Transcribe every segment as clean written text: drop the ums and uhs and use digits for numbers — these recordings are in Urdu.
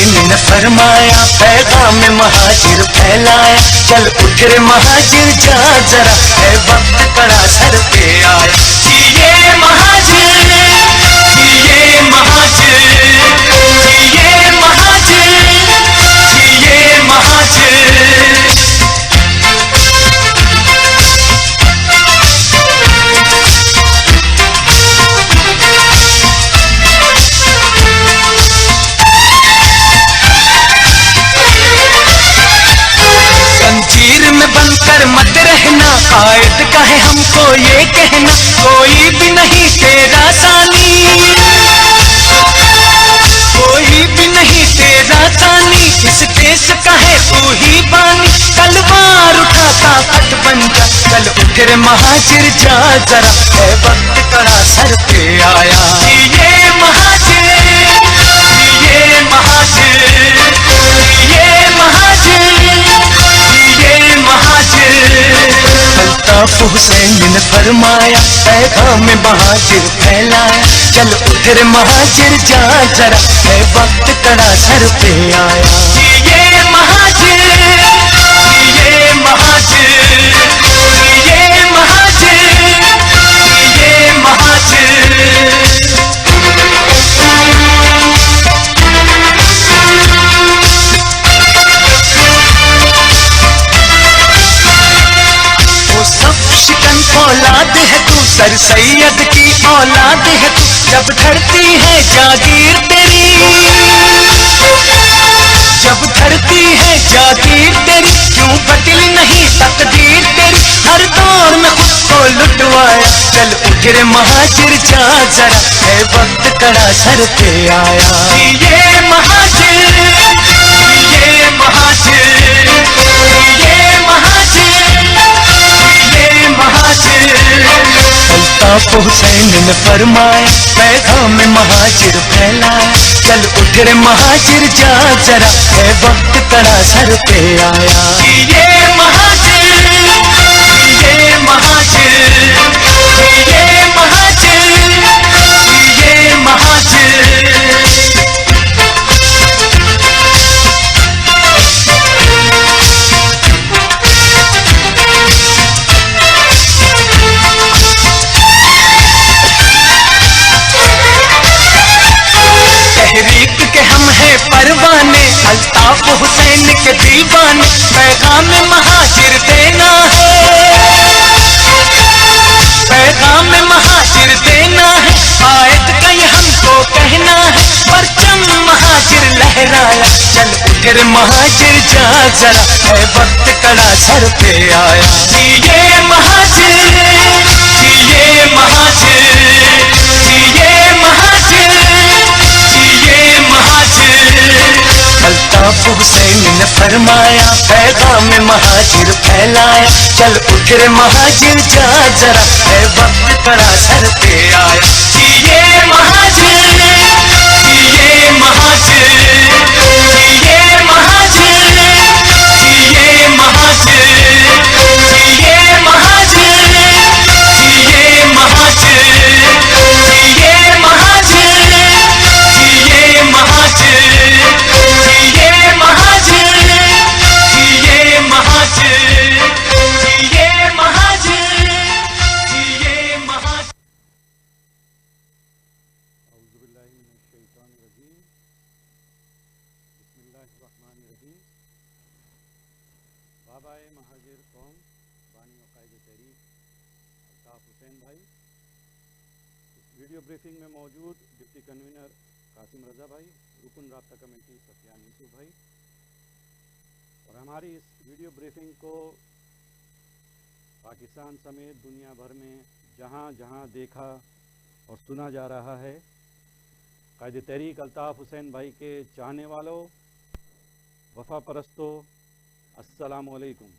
حسین نے فرمایا پیغام مہاجر پھیلایا چل اٹھ رے مہاجر جا ذرا ہے وقت کڑا سر پہ آیا جیے مہاجر جیے مہاجر جیے مہاجر جیے مہاجر بن کر مت رہنا قائد کا ہے ہم کو یہ کہنا کوئی بھی نہیں تیرا ثانی کوئی بھی نہیں تیرا ثانی اس دیش کا ہے تو ہی بانی تلوار اٹھا طاقت بن جا چل اٹھ رے مہاجر جا ذرا ہے وقت کڑا سر پہ آیا یہ مہاجر یہ مہاجر یہ مہاجر الطاف حسین نے فرمایا پیغام مہاجر پھیلایا چل اٹھ رے مہاجر جا ذرا ہے وقت کڑا سر پہ آیا یہ مہاجر یہ مہاجر یہ مہاجر یہ مہاجر اولاد ہے تو سر سید کی اولاد ہے تو جب دھرتی ہے جاگیر تیری جب دھرتی ہے جاگیر تیری کیوں بدل نہیں تقدیر تیری ہر دور میں خود کو لٹوایا چل اٹھ رے مہاجر جا ذرا ہے وقت کڑا سر پہ آیا یہ مہاجر یہ مہاجر یہ مہاجر یہ مہاجر الطاف حسین نے فرمایا پیغام مہاجر پھیلایا چل اٹھ رے مہاجر جا ذرا ہے وقت کڑا سر پہ آیا یہ مہاجر یہ مہاجر یہ مہاجر یہ مہاجر تحریک کے ہم ہیں پروانے الطاف حسین کے دیوانے پیغام مہاجر دینا ہے پیغام مہاجر دینا ہے قائد کا یہ ہم کو کہنا ہے پرچم مہاجر لہرایا چل اٹھ رے مہاجر جا ذرا ہے وقت کڑا سر پہ آیا جیے مہاجر جیے مہاجر جیے مہاجر جیے مہاجر الطاف حسین نے فرمایا پیغام مہاجر پھیلایا چل اٹھ رے مہاجر جا ذرا ہے وقت کڑا سر پہ آیا جیے مہاجر جیے مہاجر جیے مہاجر جیے مہاجر جیے مہاجر جیے مہاجر جیے مہاجر جیے مہاجر جیے مہاجر جیے مہاجر جیے مہاجر جیے مہاجر اعوذ باللہ من الشیطان الرجیم بسم اللہ الرحمن الرحیم بابائے مہاجر قوم بانی و قائد تحریک الطاف حسین بھائی اس ویڈیو بریفنگ میں موجود ڈپٹی کنوینر قاسم رضا بھائی رکن رابطہ کمیٹی سفیان یوسف بھائی اور ہماری اس ویڈیو بریفنگ کو پاکستان سمیت دنیا بھر میں جہاں جہاں دیکھا اور سنا جا رہا ہے قائد تحریک الطاف حسین بھائی کے چاہنے والوں وفا پرستوں السلام علیکم۔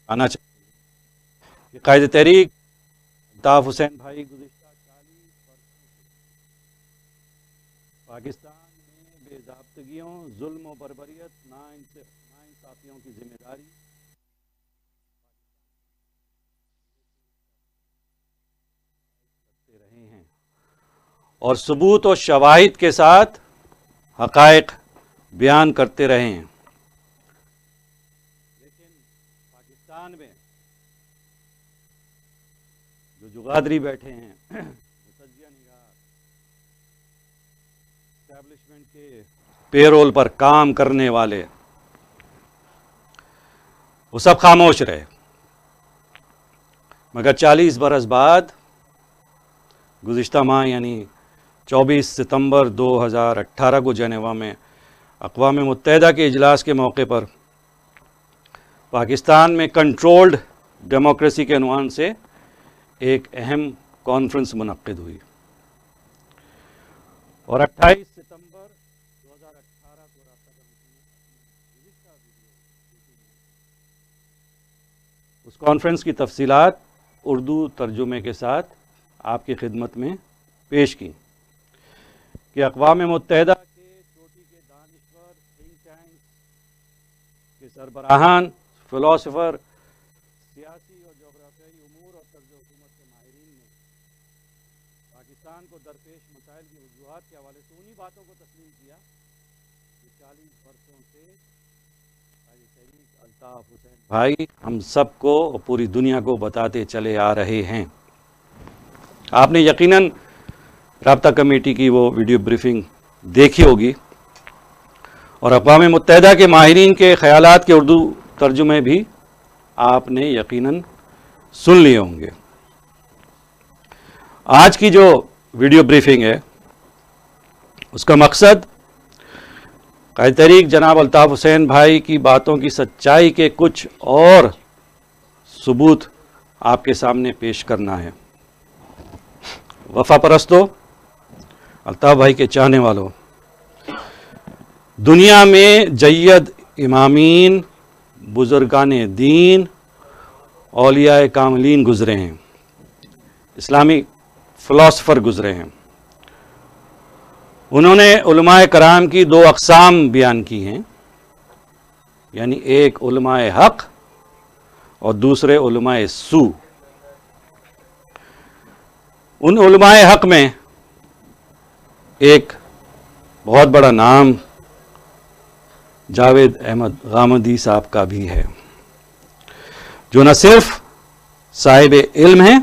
آنا چاہیے کہ قائد تحریک الطاف حسین بھائی گزشتہ 40 برسوں سے پاکستان میں بے ضابطگیوں، ظلم و بربریت، ناانصافیوں کی ذمہ داری اور ثبوت و شواہد کے ساتھ حقائق بیان کرتے رہے ہیں، لیکن پاکستان میں جو جغادری بیٹھے ہیں، مسجیہ نگار، اسٹیبلشمنٹ کے پیرول پر کام کرنے والے، وہ سب خاموش رہے۔ مگر 40 برس بعد گزشتہ ماہ یعنی 24 ستمبر 2018 کو جنیوا میں اقوام متحدہ کے اجلاس کے موقع پر پاکستان میں کنٹرولڈ ڈیموکریسی کے عنوان سے ایک اہم کانفرنس منعقد ہوئی، اور 28 ستمبر 2018 کو رابطہ کمیٹی نے اس کانفرنس کی تفصیلات اردو ترجمے کے ساتھ آپ کی خدمت میں پیش کی کہ اقوام متحدہ کے چوٹی کے دانشور، تھنک ٹینکس کے سربراہان، فلاسفر، سیاسی اور جغرافیائی امور اور طرز حکومت کے ماہرین نے پاکستان کو درپیش مسائل کی وجوہات کے حوالے سے انہی باتوں کو تسلیم کیا کہ 40 برسوں سے قائد تحریک الطاف حسین بھائی ہم سب کو اور پوری دنیا کو بتاتے چلے آ رہے ہیں۔ آپ نے یقیناً رابطہ کمیٹی کی وہ ویڈیو بریفنگ دیکھی ہوگی، اور اقوام متحدہ کے ماہرین کے خیالات کے اردو ترجمے بھی آپ نے یقیناً سن لیے ہوں گے۔ آج کی جو ویڈیو بریفنگ ہے اس کا مقصد قائد تحریک جناب الطاف حسین بھائی کی باتوں کی سچائی کے کچھ اور ثبوت آپ کے سامنے پیش کرنا ہے۔ وفا پرستوں، الطاف بھائی کے چاہنے والوں، دنیا میں جید امامین، بزرگان دین، اولیاء کاملین گزرے ہیں، اسلامی فلاسفر گزرے ہیں۔ انہوں نے علماء کرام کی دو اقسام بیان کی ہیں، یعنی ایک علماء حق اور دوسرے علماء سو۔ ان علماء حق میں ایک بہت بڑا نام جاوید احمد غامدی صاحب کا بھی ہے، جو نہ صرف صاحب علم ہیں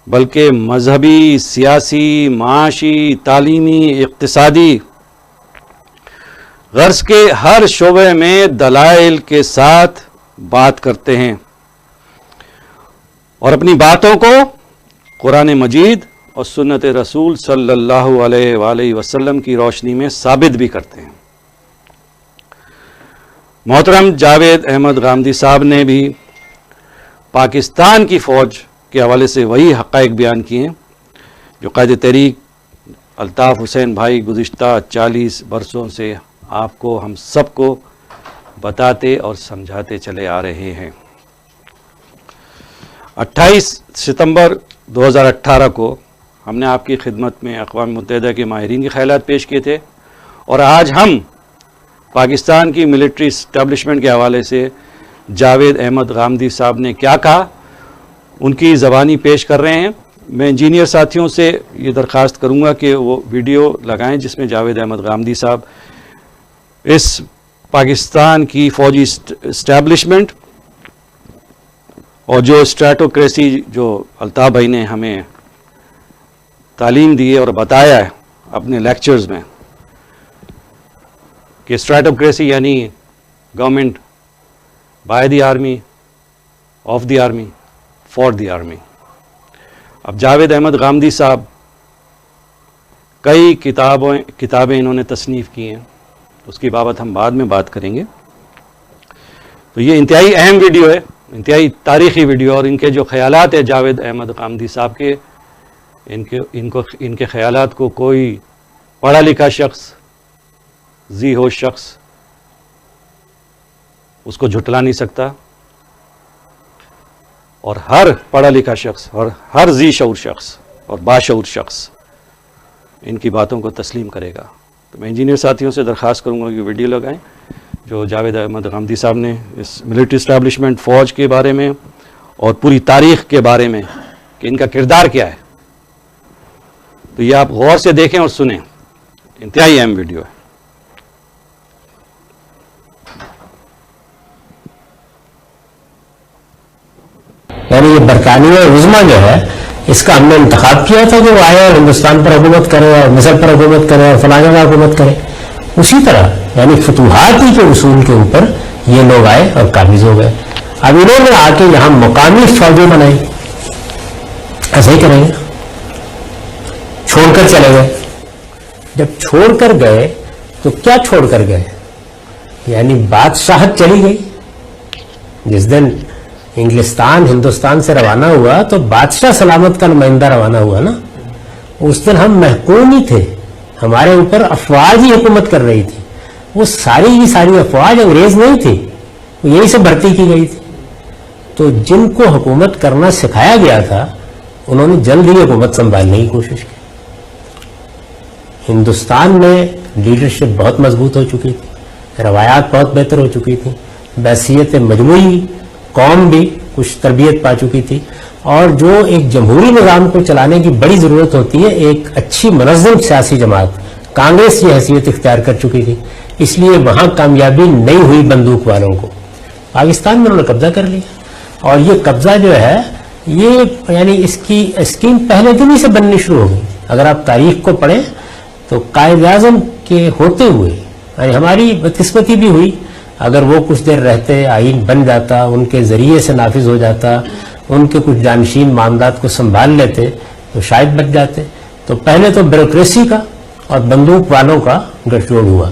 بلکہ مذہبی، سیاسی، معاشی، تعلیمی، اقتصادی غرض کے ہر شعبے میں دلائل کے ساتھ بات کرتے ہیں، اور اپنی باتوں کو قرآن مجید اور سنت رسول صلی اللہ علیہ وآلہ وسلم کی روشنی میں ثابت بھی کرتے ہیں۔ محترم جاوید احمد غامدی صاحب نے بھی پاکستان کی فوج کے حوالے سے وہی حقائق بیان کیے ہیں جو قائد تحریک الطاف حسین بھائی گزشتہ 40 برسوں سے آپ کو، ہم سب کو بتاتے اور سمجھاتے چلے آ رہے ہیں۔ 28 ستمبر 2018 کو ہم نے آپ کی خدمت میں اقوام متحدہ کے ماہرین کے خیالات پیش کیے تھے، اور آج ہم پاکستان کی ملٹری اسٹیبلشمنٹ کے حوالے سے جاوید احمد غامدی صاحب نے کیا کہا ان کی زبانی پیش کر رہے ہیں۔ میں انجینئر ساتھیوں سے یہ درخواست کروں گا کہ وہ ویڈیو لگائیں جس میں جاوید احمد غامدی صاحب اس پاکستان کی فوجی اسٹیبلشمنٹ اور جو اسٹریٹوکریسی جو الطاف بھائی نے ہمیں تعلیم دی ہے اور بتایا ہے اپنے لیکچرز میں کہ اسٹریٹوکریسی یعنی government by the army, of the army, for the army. اب جاوید احمد غامدی صاحب کئی کتابیں انہوں نے تصنیف کی ہیں، اس کی بابت ہم بعد میں بات کریں گے۔ تو یہ انتہائی اہم ویڈیو ہے، انتہائی تاریخی ویڈیو، اور ان کے جو خیالات ہیں جاوید احمد غامدی صاحب کے، ان کے خیالات کو کوئی پڑھا لکھا شخص، ذی ہوش شخص اس کو جھٹلا نہیں سکتا، اور ہر پڑھا لکھا شخص اور ہر ذی شعور شخص اور باشعور شخص ان کی باتوں کو تسلیم کرے گا۔ تو میں انجینئر ساتھیوں سے درخواست کروں گا کہ ویڈیو لگائیں جو جاوید احمد غامدی صاحب نے اس ملٹری اسٹیبلشمنٹ فوج کے بارے میں اور پوری تاریخ کے بارے میں کہ ان کا کردار کیا ہے تو یہ آپ غور سے دیکھیں اور سنیں، انتہائی اہم ویڈیو ہے. یعنی یہ برطانیہ عظمیٰ جو ہے اس کا ہم نے انتخاب کیا تھا کہ وہ آئے اور ہندوستان پر حکومت کرے اور مصر پر حکومت کرے اور فلاں جگہ حکومت کرے. اسی طرح یعنی فتوحات ہی کے اصول کے اوپر یہ لوگ آئے اور قابض ہو گئے. اب انہوں نے آ کے یہاں مقامی فوجیں بنائی، ایسے ہی کریں گے، چھوڑ کر چلے گئے. جب چھوڑ کر گئے تو کیا چھوڑ کر گئے؟ یعنی بادشاہت چلی گئی. جس دن انگلستان ہندوستان سے روانہ ہوا تو بادشاہ سلامت کا نمائندہ روانہ ہوا نا. اس دن ہم محکوم ہی تھے، ہمارے اوپر افواج ہی حکومت کر رہی تھی. وہ ساری کی ساری افواج انگریز نہیں تھی، وہ یہی سے بھرتی کی گئی تھی. تو جن کو حکومت کرنا سکھایا گیا تھا انہوں نے جلد ہی حکومت سنبھالنے کی کوشش کی. ہندوستان میں لیڈرشپ بہت مضبوط ہو چکی تھی، روایات بہت بہتر ہو چکی تھی، بحیثیت مجموعی قوم بھی کچھ تربیت پا چکی تھی. اور جو ایک جمہوری نظام کو چلانے کی بڑی ضرورت ہوتی ہے، ایک اچھی منظم سیاسی جماعت کانگریس کی حیثیت اختیار کر چکی تھی. اس لیے وہاں کامیابی نہیں ہوئی بندوق والوں کو. پاکستان میں انہوں نے قبضہ کر لیا، اور یہ قبضہ جو ہے یہ یعنی اس کی اسکیم پہلے دن ہی سے بننی شروع ہو گئی. اگر آپ تاریخ کو پڑھیں تو قائد اعظم کے ہوتے ہوئے یعنی ہماری بدقسمتی بھی ہوئی. اگر وہ کچھ دیر رہتے، آئین بن جاتا، ان کے ذریعے سے نافذ ہو جاتا، ان کے کچھ جانشین معاملات کو سنبھال لیتے تو شاید بچ جاتے. تو پہلے تو بیوروکریسی کا اور بندوق والوں کا گٹھجوڑ ہوا.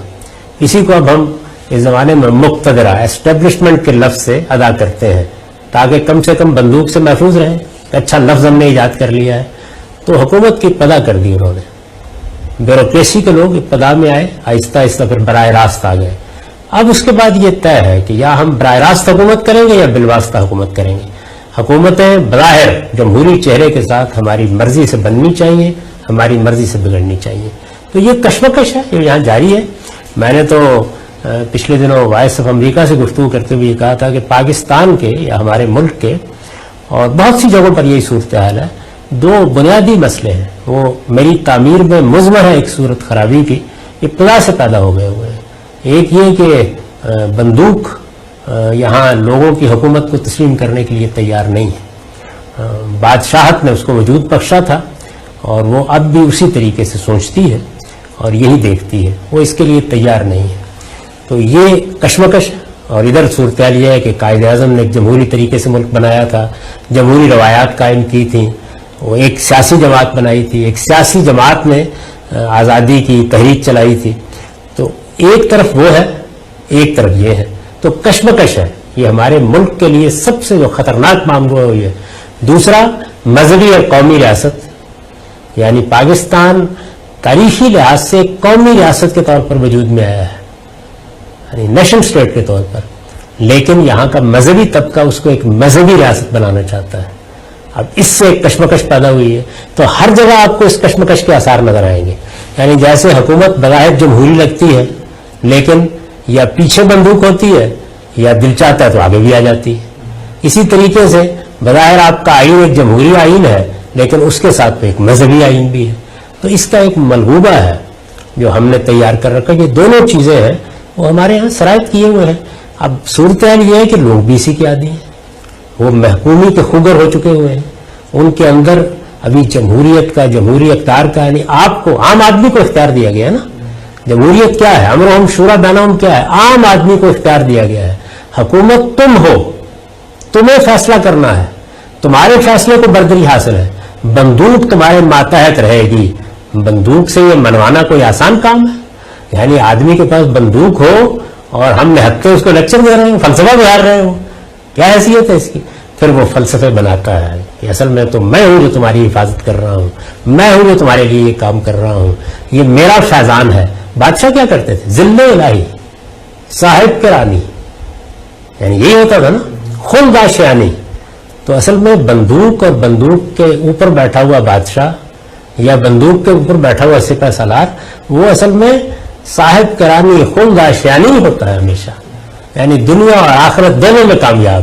اسی کو اب ہم اس زمانے میں مقتدرہ اسٹیبلشمنٹ کے لفظ سے ادا کرتے ہیں تاکہ کم سے کم بندوق سے محفوظ رہیں. اچھا لفظ ہم نے ایجاد کر لیا ہے. تو حکومت کی ابتدا کر دی انہوں نے. بیوروکریسی کے لوگ ابتدا میں آئے، آہستہ آہستہ پھر براہ راست آ گئے. اب اس کے بعد یہ طے ہے کہ یا ہم براہ راست حکومت کریں گے یا بالواسطہ حکومت کریں گے. حکومتیں بظاہر جمہوری چہرے کے ساتھ ہماری مرضی سے بننی چاہیے، ہماری مرضی سے بگڑنی چاہیے. تو یہ کشمکش ہے، یہ یہاں جاری ہے. میں نے تو پچھلے دنوں وائس آف امریکہ سے گفتگو کرتے ہوئے یہ کہا تھا کہ پاکستان کے یا ہمارے ملک کے اور بہت سی جگہوں پر یہی صورتحال ہے. دو بنیادی مسئلے ہیں، وہ میری تعمیر میں مضمر ہے ایک صورت خرابی کی ابتدا سے پیدا ہو گئے ہوئے ہیں. ایک یہ کہ بندوق یہاں لوگوں کی حکومت کو تسلیم کرنے کے لیے تیار نہیں ہے. بادشاہت نے اس کو وجود بخشا تھا اور وہ اب بھی اسی طریقے سے سوچتی ہے اور یہی دیکھتی ہے، وہ اس کے لیے تیار نہیں ہے. تو یہ کشمکش ہے. اور ادھر صورتحال یہ ہے کہ قائد اعظم نے ایک جمہوری طریقے سے ملک بنایا تھا، جمہوری روایات قائم کی تھیں، وہ ایک سیاسی جماعت بنائی تھی، ایک سیاسی جماعت نے آزادی کی تحریک چلائی تھی. تو ایک طرف وہ ہے، ایک طرف یہ ہے. تو کشمکش ہے. یہ ہمارے ملک کے لیے سب سے جو خطرناک معاملہ ہوئی ہے. دوسرا مذہبی اور قومی ریاست، یعنی پاکستان تاریخی لحاظ سے ایک قومی ریاست کے طور پر وجود میں آیا ہے، یعنی نیشن اسٹیٹ کے طور پر. لیکن یہاں کا مذہبی طبقہ اس کو ایک مذہبی ریاست بنانا چاہتا ہے. اب اس سے ایک کشمکش پیدا ہوئی ہے. تو ہر جگہ آپ کو اس کشمکش کے آثار نظر آئیں گے. یعنی جیسے حکومت بظاہر جمہوری لگتی ہے لیکن یا پیچھے بندوق ہوتی ہے یا دل چاہتا ہے تو آگے بھی آ جاتی ہے. اسی طریقے سے بظاہر آپ کا آئین ایک جمہوری آئین ہے لیکن اس کے ساتھ ایک مذہبی آئین بھی ہے. تو اس کا ایک ملغوبہ ہے جو ہم نے تیار کر رکھا. یہ دونوں چیزیں ہیں وہ ہمارے ہاں شرائط کیے ہوئے ہیں. اب صورتحال یہ ہے کہ لوگ بھی اسی کے عادی ہیں، وہ محکومی کے خوگر ہو چکے ہوئے ہیں. ان کے اندر ابھی جمہوریت کا، جمہوری اقتدار کا، یعنی آپ کو، عام آدمی کو اختیار دیا گیا ہے نا. جمہوریت کیا ہے؟ امرهم شورا بینہم کیا ہے؟ عام آدمی کو اختیار دیا گیا ہے. حکومت تم ہو، تمہیں فیصلہ کرنا ہے، تمہارے فیصلے کو بردری حاصل ہے. بندوق تمہارے ماتحت رہے گی. بندوق سے یہ منوانا کوئی آسان کام ہے؟ یعنی آدمی کے پاس بندوق ہو اور ہم نہتے اس کو لیکچر دے رہے ہوں، فلسفہ بہار رہے ہوں، کیا حیثیت ہے اس کی؟ پھر وہ فلسفے بناتا ہے کہ اصل میں تو میں ہوں جو تمہاری حفاظت کر رہا ہوں، میں ہوں جو تمہارے لیے یہ کام کر رہا ہوں، یہ میرا فیضان ہے. بادشاہ کیا کرتے تھے؟ ذل الہی، صاحب کے رانی، یعنی یہی ہوتا تھا نا، خلد آشیانی. تو اصل میں بندوق اور بندوق کے اوپر بیٹھا ہوا بادشاہ یا بندوق کے اوپر بیٹھا ہوا سپہ سالار، وہ اصل میں صاحب کرانی خلد آشیانی ہوتا ہے ہمیشہ. یعنی دنیا اور آخرت دونوں میں کامیاب.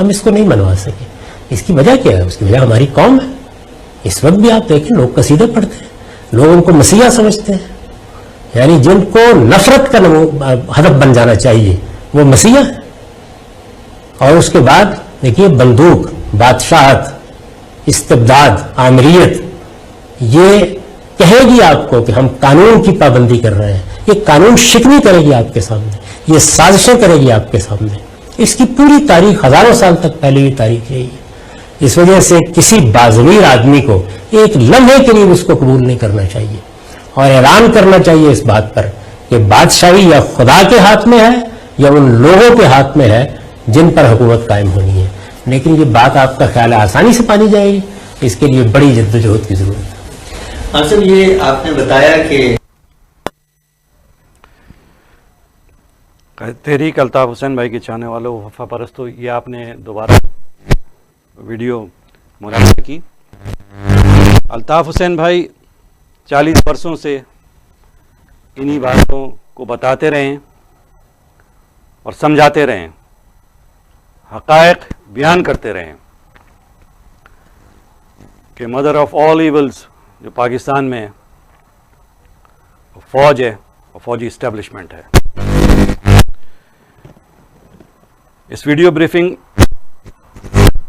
ہم اس کو نہیں منوا سکے. اس کی وجہ کیا ہے؟ اس کی وجہ ہماری قوم ہے. اس وقت بھی آپ دیکھیں لوگ قصیدے پڑھتے ہیں, لوگ ان کو مسیحا سمجھتے ہیں, یعنی جن کو نفرت کا ہدف بن جانا چاہیے وہ مسیحا ہے. اور اس کے بعد دیکھیے بندوق, بادشاہت, استبداد, آمریت, یہ کہے گی آپ کو کہ ہم قانون کی پابندی کر رہے ہیں, یہ قانون شکنی کرے گی آپ کے سامنے, یہ سازشیں کرے گی آپ کے سامنے. اس کی پوری تاریخ ہزاروں سال تک پہلے ہوئی تاریخ یہی ہے. اس وجہ سے کسی باضمیر آدمی کو ایک لمحے کے لیے اس کو قبول نہیں کرنا چاہیے اور اعلان کرنا چاہیے اس بات پر کہ بادشاہی یا خدا کے ہاتھ میں ہے یا ان لوگوں کے ہاتھ میں ہے جن پر حکومت قائم ہونی ہے. لیکن یہ بات آپ کا خیال ہے آسانی سے پانی جائے گی, اس کے لیے بڑی جدوجہد کی ضرورت ہے. اصل یہ آپ نے بتایا کہ تحریک الطاف حسین بھائی کے چاہنے والوں, وفا پرستوں, یہ آپ نے دوبارہ ویڈیو ملاحظہ کی. الطاف حسین بھائی 40 برسوں سے انہی باتوں کو بتاتے رہے ہیں اور سمجھاتے رہے ہیں, حقائق بیان کرتے رہے ہیں کہ مدر آف آل ایولز جو پاکستان میں فوج ہے اور فوجی اسٹیبلشمنٹ ہے. اس ویڈیو بریفنگ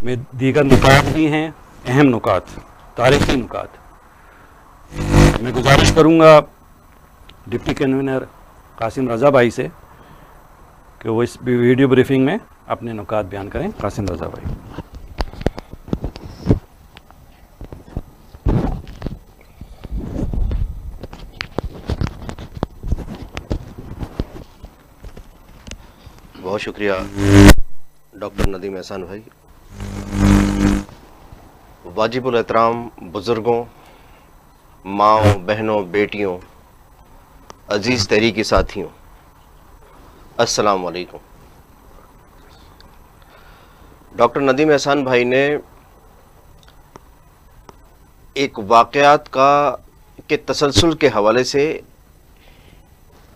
میں دیگر نکات بھی ہیں, اہم نکات, تاریخی نکات. میں گزارش کروں گا ڈپٹی کنوینر قاسم رضا بھائی سے کہ وہ اس ویڈیو بریفنگ میں اپنے نکات بیان کریں. قاسم رضا بھائی. بہت شکریہ ڈاکٹر ندیم احسان بھائی. واجب الاحترام بزرگوں, ماؤں, بہنوں, بیٹیوں, عزیز تحریکی ساتھیوں, السلام علیکم. ڈاکٹر ندیم احسان بھائی نے ایک واقعات کے تسلسل کے حوالے سے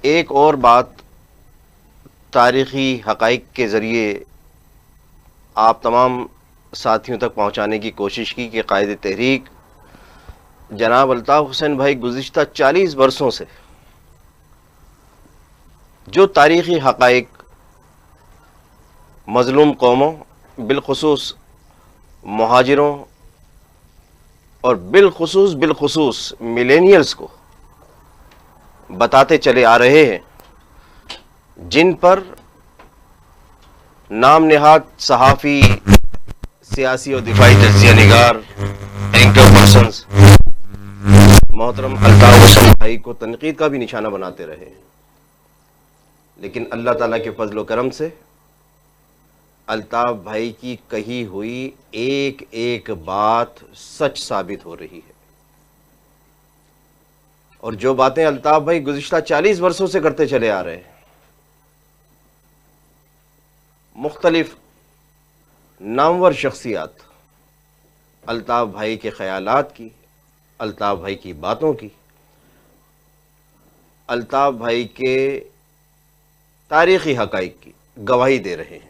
ایک اور بات تاریخی حقائق کے ذریعے آپ تمام ساتھیوں تک پہنچانے کی کوشش کی کہ قائد تحریک جناب الطاف حسین بھائی گزشتہ 40 برسوں سے جو تاریخی حقائق مظلوم قوموں, بالخصوص مہاجروں اور بالخصوص ملینیلز کو بتاتے چلے آ رہے ہیں, جن پر نام نہاد صحافی, سیاسی اور دفاعی تجزیہ نگار, اینکر پرسنز محترم الطاف حسین بھائی کو تنقید کا بھی نشانہ بناتے رہے. لیکن اللہ تعالیٰ کے فضل و کرم سے الطاف بھائی کی کہی ہوئی ایک ایک بات سچ ثابت ہو رہی ہے. اور جو باتیں الطاف بھائی گزشتہ 40 برسوں سے کرتے چلے آ رہے ہیں, مختلف نامور شخصیات الطاف بھائی کے خیالات کی, الطاف بھائی کی باتوں کی, الطاف بھائی کے تاریخی حقائق کی گواہی دے رہے ہیں.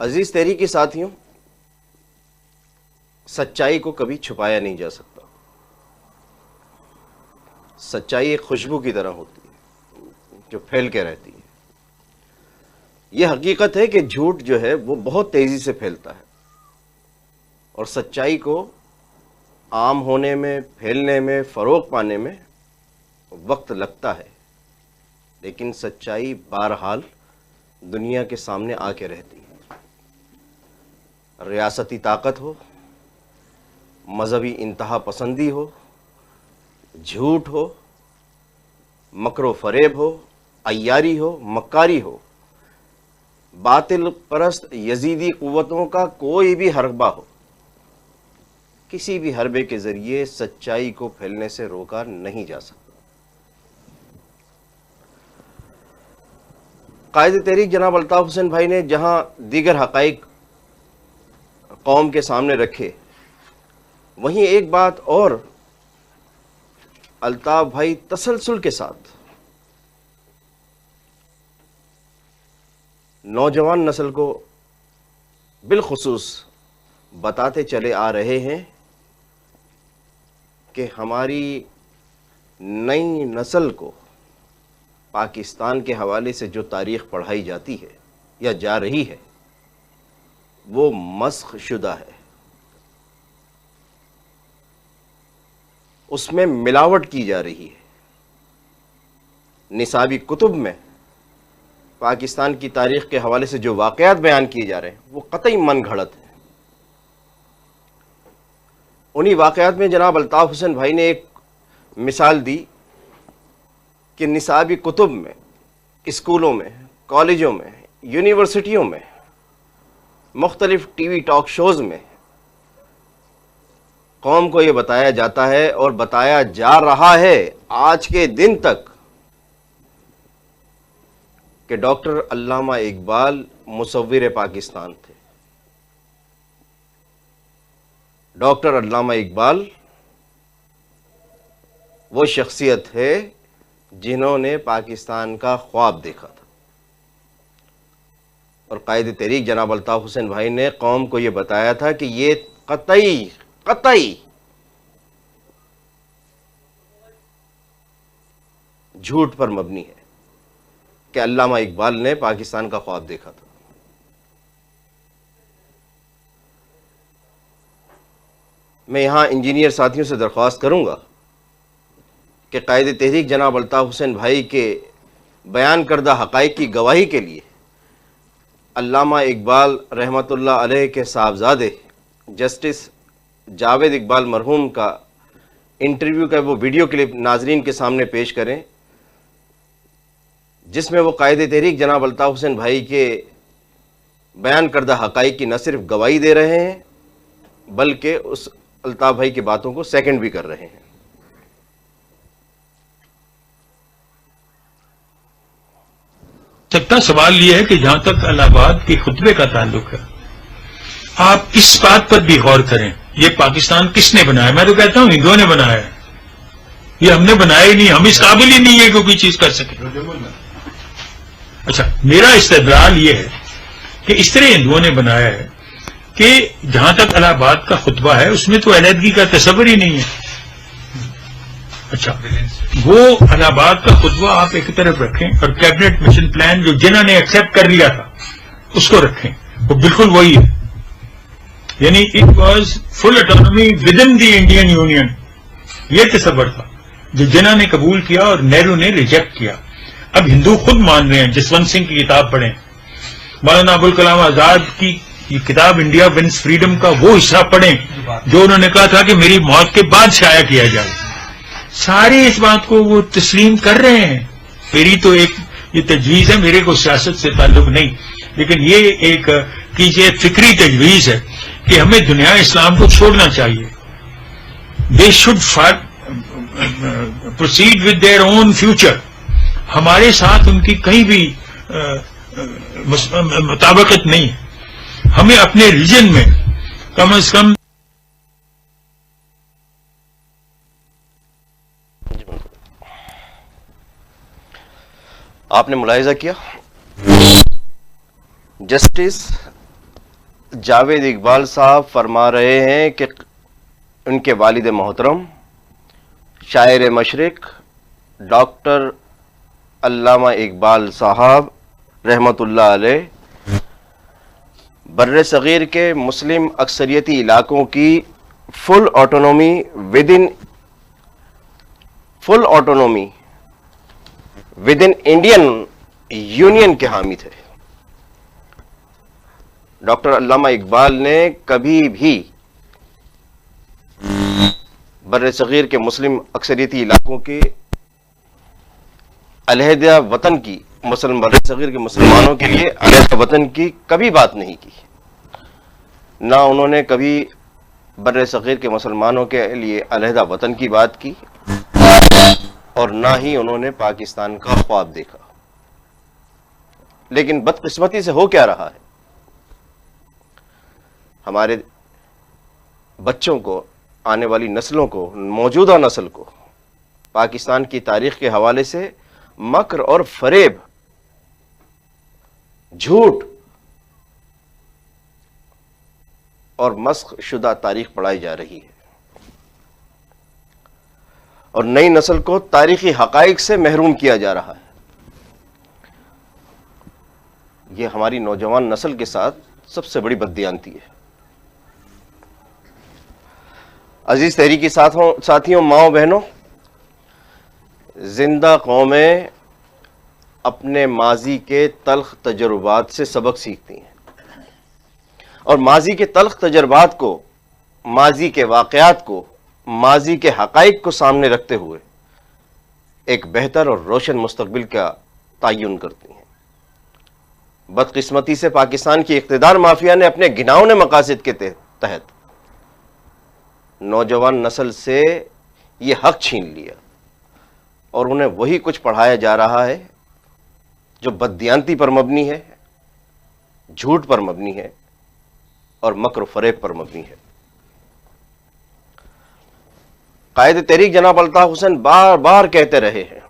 عزیز تحریکی ساتھیوں, سچائی کو کبھی چھپایا نہیں جا سکتا. سچائی ایک خوشبو کی طرح ہوتی ہے جو پھیل کے رہتی ہے. یہ حقیقت ہے کہ جھوٹ جو ہے وہ بہت تیزی سے پھیلتا ہے اور سچائی کو عام ہونے میں, پھیلنے میں, فروغ پانے میں وقت لگتا ہے. لیکن سچائی بہرحال دنیا کے سامنے آ کے رہتی ہے. ریاستی طاقت ہو, مذہبی انتہا پسندی ہو, جھوٹ ہو, مکر و فریب ہو, عیاری ہو, مکاری ہو, باطل پرست یزیدی قوتوں کا کوئی بھی حربہ ہو, کسی بھی حربے کے ذریعے سچائی کو پھیلنے سے روکا نہیں جا سکتا. قائد تحریک جناب الطاف حسین بھائی نے جہاں دیگر حقائق قوم کے سامنے رکھے, وہیں ایک بات اور الطاف بھائی تسلسل کے ساتھ نوجوان نسل کو بالخصوص بتاتے چلے آ رہے ہیں کہ ہماری نئی نسل کو پاکستان کے حوالے سے جو تاریخ پڑھائی جاتی ہے یا جا رہی ہے وہ مسخ شدہ ہے. اس میں ملاوٹ کی جا رہی ہے. نصابی کتب میں پاکستان کی تاریخ کے حوالے سے جو واقعات بیان کیے جا رہے ہیں وہ قطعی من گھڑت ہیں. انہی واقعات میں جناب الطاف حسین بھائی نے ایک مثال دی کہ نصابی کتب میں، اسکولوں میں، کالجوں میں، یونیورسٹیوں میں، مختلف ٹی وی ٹاک شوز میں قوم کو یہ بتایا جاتا ہے اور بتایا جا رہا ہے آج کے دن تک کہ ڈاکٹر علامہ اقبال مصور پاکستان تھے. ڈاکٹر علامہ اقبال وہ شخصیت ہے جنہوں نے پاکستان کا خواب دیکھا تھا، اور قائد تحریک جناب الطاف حسین بھائی نے قوم کو یہ بتایا تھا کہ یہ قطعی جھوٹ پر مبنی ہے کہ علامہ اقبال نے پاکستان کا خواب دیکھا تھا. میں یہاں انجینئر ساتھیوں سے درخواست کروں گا کہ قائد تحریک جناب الطاف حسین بھائی کے بیان کردہ حقائق کی گواہی کے لیے علامہ اقبال رحمۃ اللہ علیہ کے صاحبزادے جسٹس جاوید اقبال مرحوم کا انٹرویو کا وہ ویڈیو کلپ ناظرین کے سامنے پیش کریں، جس میں وہ قائد تحریک جناب الطاف حسین بھائی کے بیان کردہ حقائق کی نہ صرف گواہی دے رہے ہیں بلکہ اس الطاف بھائی کی باتوں کو سیکنڈ بھی کر رہے ہیں. سکتا سوال یہ ہے کہ جہاں تک الہ آباد کے خطبے کا تعلق ہے، آپ اس بات پر بھی غور کریں یہ پاکستان کس نے بنایا. میں تو کہتا ہوں ہندوؤں نے بنایا ہے، یہ ہم نے بنایا ہی نہیں، ہم اس قابل ہی نہیں ہے کہ کوئی چیز کر سکے. اچھا، میرا استدلال یہ ہے کہ اس طرح ہندوؤں نے بنایا ہے کہ جہاں تک الہ آباد کا خطبہ ہے اس میں تو علیحدگی کا تصور ہی نہیں ہے. اچھا، وہ الہ آباد کا خطبہ آپ ایک طرف رکھیں اور کیبنٹ مشن پلان جو جنہوں نے ایکسپٹ کر لیا تھا اس کو رکھیں، وہ بالکل وہی ہے. یعنی it was full autonomy with in the Indian union, یہ تصور تھا جو جنہوں نے قبول کیا اور نہرو نے ریجیکٹ کیا. اب ہندو خود مان رہے ہیں، جسونت سنگھ کی کتاب پڑھیں، مولانا ابوالکلام آزاد کی یہ کتاب انڈیا ونس فریڈم کا وہ حصہ پڑھیں جو انہوں نے کہا تھا کہ میری موت کے بعد شائع کیا جائے. سارے اس بات کو وہ تسلیم کر رہے ہیں. میری تو ایک یہ تجویز ہے، میرے کو سیاست سے تعلق نہیں، لیکن یہ ایک کیجیے فکری تجویز ہے کہ ہمیں دنیا اسلام کو چھوڑنا چاہیے. They should proceed with their own future. ہمارے ساتھ ان کی کہیں بھی مطابقت نہیں ہے. ہمیں اپنے ریجن میں کم از کم آپ نے ملاحظہ کیا جسٹس جاوید اقبال صاحب فرما رہے ہیں کہ ان کے والد محترم شاعر مشرق ڈاکٹر علامہ اقبال صاحب رحمۃ اللہ علیہ بر صغیر کے مسلم اکثریتی علاقوں کی فل autonomy with in Indian union کے حامی تھے. ڈاکٹر علامہ اقبال نے کبھی بھی بر صغیر کے مسلم اکثریتی علاقوں کے علیحدہ وطن کی بر صغیر کے مسلمانوں کے لیے علیحدہ وطن کی کبھی بات نہیں کی. نہ انہوں نے کبھی بر صغیر کے مسلمانوں کے لیے علیحدہ وطن کی بات کی اور نہ ہی انہوں نے پاکستان کا خواب دیکھا. لیکن بدقسمتی سے ہو کیا رہا ہے، ہمارے بچوں کو، آنے والی نسلوں کو، موجودہ نسل کو پاکستان کی تاریخ کے حوالے سے مکر اور فریب جھوٹ اور مسخ شدہ تاریخ پڑھائی جا رہی ہے اور نئی نسل کو تاریخی حقائق سے محروم کیا جا رہا ہے. یہ ہماری نوجوان نسل کے ساتھ سب سے بڑی بددیانتی ہے. عزیز تحریکی ساتھیوں، ماؤں بہنوں، زندہ قومیں اپنے ماضی کے تلخ تجربات سے سبق سیکھتی ہیں اور ماضی کے تلخ تجربات کو، ماضی کے واقعات کو، ماضی کے حقائق کو سامنے رکھتے ہوئے ایک بہتر اور روشن مستقبل کا تعین کرتی ہیں. بدقسمتی سے پاکستان کی اقتدار مافیا نے اپنے گھناؤنے مقاصد کے تحت نوجوان نسل سے یہ حق چھین لیا اور انہیں وہی کچھ پڑھایا جا رہا ہے جو بددیانتی پر مبنی ہے، جھوٹ پر مبنی ہے اور مکر و فریب پر مبنی ہے. قائد تحریک جناب الطاف حسین بار بار کہتے رہے ہیں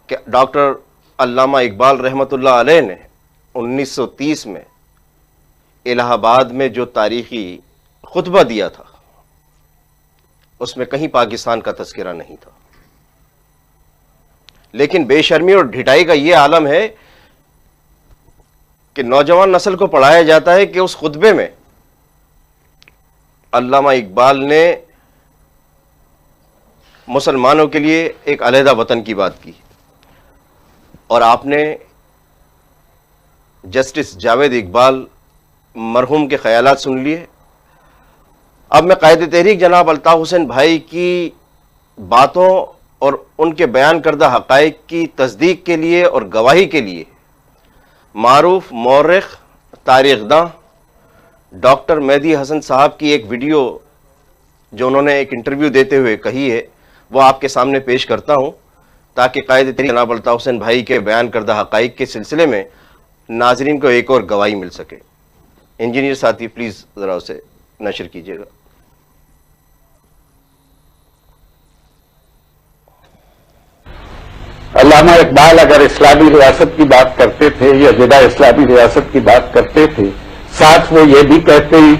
کہ ڈاکٹر علامہ اقبال رحمۃ اللہ علیہ نے 1930 میں الہ آباد میں جو تاریخی خطبہ دیا تھا اس میں کہیں پاکستان کا تذکرہ نہیں تھا. لیکن بے شرمی اور ڈھٹائی کا یہ عالم ہے کہ نوجوان نسل کو پڑھایا جاتا ہے کہ اس خطبے میں علامہ اقبال نے مسلمانوں کے لیے ایک علیحدہ وطن کی بات کی اور آپ نے جسٹس جاوید اقبال مرحوم کے خیالات سن لیے. اب میں قائد تحریک جناب الطاف حسین بھائی کی باتوں اور ان کے بیان کردہ حقائق کی تصدیق کے لیے اور گواہی کے لیے معروف مورخ، تاریخ داں ڈاکٹر مہدی حسن صاحب کی ایک ویڈیو جو انہوں نے ایک انٹرویو دیتے ہوئے کہی ہے وہ آپ کے سامنے پیش کرتا ہوں تاکہ قائد تحریک جناب الطاف حسین بھائی کے بیان کردہ حقائق کے سلسلے میں ناظرین کو ایک اور گواہی مل سکے. انجینئر ساتھی پلیز ذرا اسے نشر کیجیے گا. علامہ اقبال اگر اسلامی ریاست کی بات کرتے تھے یا ضلع اسلامی ریاست کی بات کرتے تھے، ساتھ وہ یہ بھی کہتے ہیں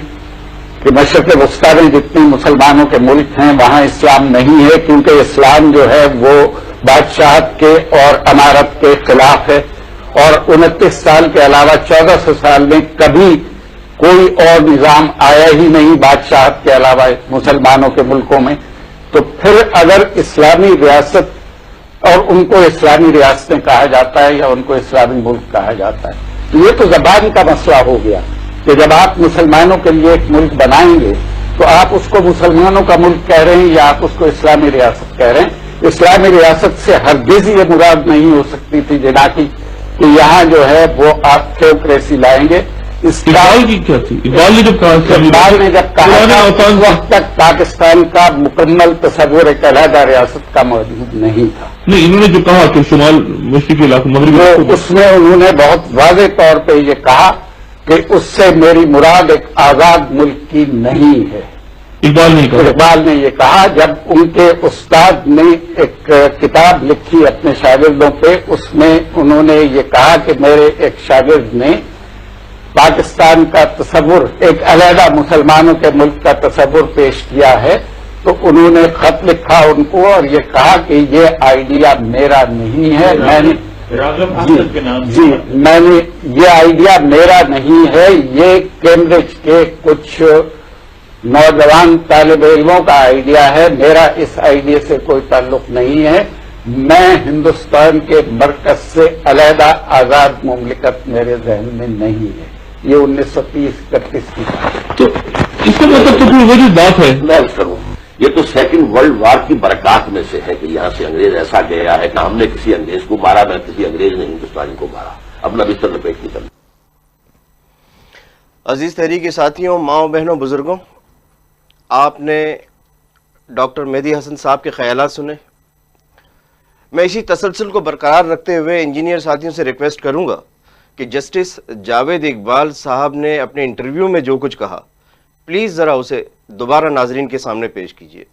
کہ مشرق وسطیٰ میں جتنے مسلمانوں کے ملک ہیں وہاں اسلام نہیں ہے کیونکہ اسلام جو ہے وہ بادشاہت کے اور امارت کے خلاف ہے، اور 29 سال کے علاوہ 1400 سال میں کبھی کوئی اور نظام آیا ہی نہیں بادشاہت کے علاوہ مسلمانوں کے ملکوں میں. تو پھر اگر اسلامی ریاست، اور ان کو اسلامی ریاستیں کہا جاتا ہے یا ان کو اسلامی ملک کہا جاتا ہے، تو یہ تو زبان کا مسئلہ ہو گیا کہ جب آپ مسلمانوں کے لیے ایک ملک بنائیں گے تو آپ اس کو مسلمانوں کا ملک کہہ رہے ہیں یا آپ اس کو اسلامی ریاست کہہ رہے ہیں. اسلامی ریاست سے ہرگز یہ مراد نہیں ہو سکتی تھی جناب کہ یہاں جو ہے وہ آپ تھیوکریسی لائیں گے. اقبال کی کیا تھی؟ اقبال نے جب کہا اقبال نے جب کہا اس وقت تک پاکستان کا مکمل تصور ایک علیحدہ ریاست کا موجود نہیں تھا. نہیں، انہوں نے جو کہا کہ شمال مشرقی علاقے مغربی، اس میں انہوں نے بہت واضح طور پہ یہ کہا کہ اس سے میری مراد ایک آزاد ملک کی نہیں ہے. اقبال نے کہا، اقبال نے یہ کہا جب ان کے استاد نے ایک کتاب لکھی اپنے شاگردوں پہ، اس میں انہوں نے یہ کہا کہ میرے ایک شاگرد نے پاکستان کا تصور، ایک علیحدہ مسلمانوں کے ملک کا تصور پیش کیا ہے، تو انہوں نے خط لکھا ان کو اور یہ کہا کہ یہ آئیڈیا میرا نہیں ہے، میں نے یہ آئیڈیا میرا نہیں ہے، یہ کیمبرج کے کچھ نوجوان طالب علموں کا آئیڈیا ہے، میرا اس آئیڈیا سے کوئی تعلق نہیں ہے، میں ہندوستان کے مرکز سے علیحدہ آزاد مملکت میرے ذہن میں نہیں ہے. یہ 1930-31 کی بات ہے. تو اس کا مطلب تو کوئی وجہ بات ہے. میں عرض کروں، یہ تو سیکنڈ ورلڈ وار کی برکات میں سے ہے کہ یہاں سے انگریز ایسا گیا ہے کہ ہم نے کسی انگریز کو مارا، نہ کسی انگریز نے ہندوستانی کو مارا. اپنا بستر لپیٹ نہیں کرنا. عزیز تحریک کے ساتھیوں، ماؤں بہنوں، بزرگوں، آپ نے ڈاکٹر مہدی حسن صاحب کے خیالات سنے. میں اسی تسلسل کو برقرار رکھتے ہوئے انجینئر ساتھیوں سے ریکویسٹ کروں گا کہ جسٹس جاوید اقبال صاحب نے اپنے انٹرویو میں جو کچھ کہا پلیز ذرا اسے دوبارہ ناظرین کے سامنے پیش کیجیے.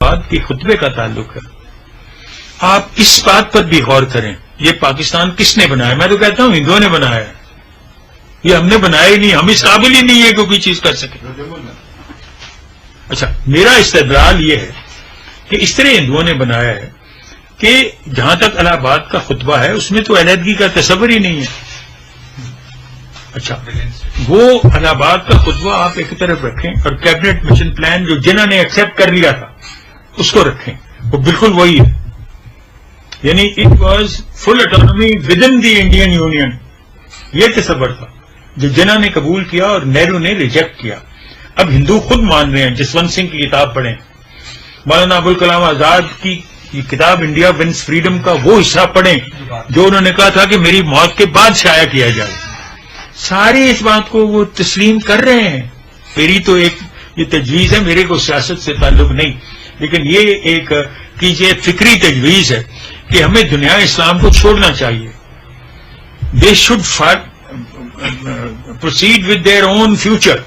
بعد کے خطبے کا تعلق ہے آپ اس بات پر بھی غور کریں، یہ پاکستان کس نے بنایا؟ میں تو کہتا ہوں ہندوؤں نے بنایا ہے، یہ ہم نے بنایا ہی نہیں، ہم اس قابل ہی نہیں ہے کہ کوئی چیز کر سکے۔ اچھا، میرا استدلال یہ ہے کہ اس طرح ہندوؤں نے بنایا ہے کہ جہاں تک الہ آباد کا خطبہ ہے اس میں تو علیحدگی کا تصور ہی نہیں ہے۔ اچھا، وہ الہ آباد کا خطبہ آپ ایک طرف رکھیں اور کیبنٹ مشن پلان جو جنہوں نے ایکسپٹ کر لیا تھا اس کو رکھیں، وہ بالکل وہی ہے، یعنی it was full autonomy with in the Indian union, یہ تصور تھا جو جنہوں نے قبول کیا اور نہرو نے ریجیکٹ کیا۔ اب ہندو خود مان رہے ہیں، جسونت سنگھ کی کتاب پڑھیں، مولانا ابوالکلام آزاد کی یہ کتاب انڈیا ونس فریڈم کا وہ حصہ پڑھیں جو انہوں نے کہا تھا کہ میری موت کے بعد شائع کیا جائے، سارے اس بات کو وہ تسلیم کر رہے ہیں۔ میری تو ایک یہ تجویز ہے، میرے کو سیاست سے تعلق نہیں، لیکن یہ ایک کیجیے فکری تجویز ہے کہ ہمیں دنیا اسلام کو چھوڑنا چاہیے۔ They should proceed with their own future,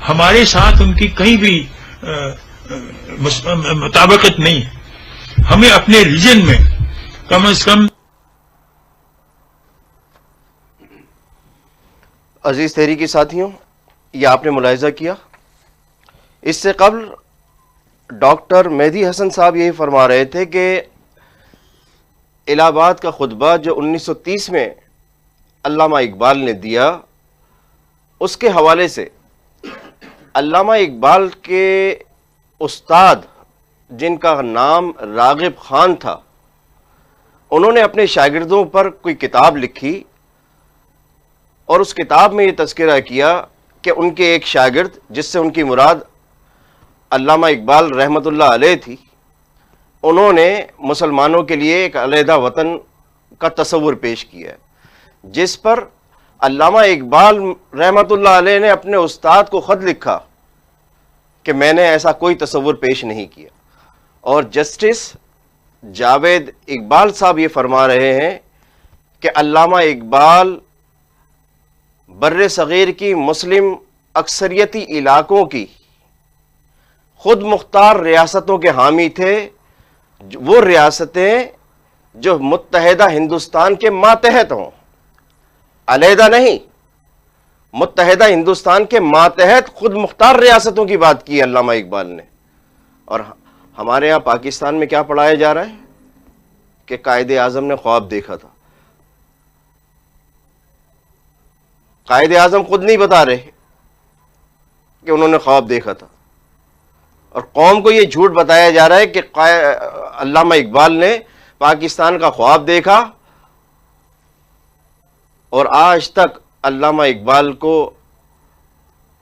ہمارے ساتھ ان کی کہیں بھی مطابقت نہیں ہے، ہمیں اپنے ریجن میں کم از کم۔ عزیز تحریکی ساتھیوں، یہ آپ نے ملاحظہ کیا، اس سے قبل ڈاکٹر مہدی حسن صاحب یہی فرما رہے تھے کہ الہ آباد کا خطبہ جو 1930 میں علامہ اقبال نے دیا، اس کے حوالے سے علامہ اقبال کے استاد جن کا نام راغب خان تھا، انہوں نے اپنے شاگردوں پر کوئی کتاب لکھی اور اس کتاب میں یہ تذکرہ کیا کہ ان کے ایک شاگرد، جس سے ان کی مراد علامہ اقبال رحمۃ اللہ علیہ تھی، انہوں نے مسلمانوں کے لیے ایک علیحدہ وطن کا تصور پیش کیا ہے، جس پر علامہ اقبال رحمۃ اللہ علیہ نے اپنے استاد کو خط لکھا کہ میں نے ایسا کوئی تصور پیش نہیں کیا، اور جسٹس جاوید اقبال صاحب یہ فرما رہے ہیں کہ علامہ اقبال بر صغیر کی مسلم اکثریتی علاقوں کی خود مختار ریاستوں کے حامی تھے، وہ ریاستیں جو متحدہ ہندوستان کے ماتحت ہوں، علیحدہ نہیں، متحدہ ہندوستان کے ماتحت خود مختار ریاستوں کی بات کی علامہ اقبال نے۔ اور ہمارے یہاں پاکستان میں کیا پڑھایا جا رہا ہے کہ قائد اعظم نے خواب دیکھا تھا۔ قائد اعظم خود نہیں بتا رہے کہ انہوں نے خواب دیکھا تھا، اور قوم کو یہ جھوٹ بتایا جا رہا ہے کہ علامہ اقبال نے پاکستان کا خواب دیکھا، اور آج تک علامہ اقبال کو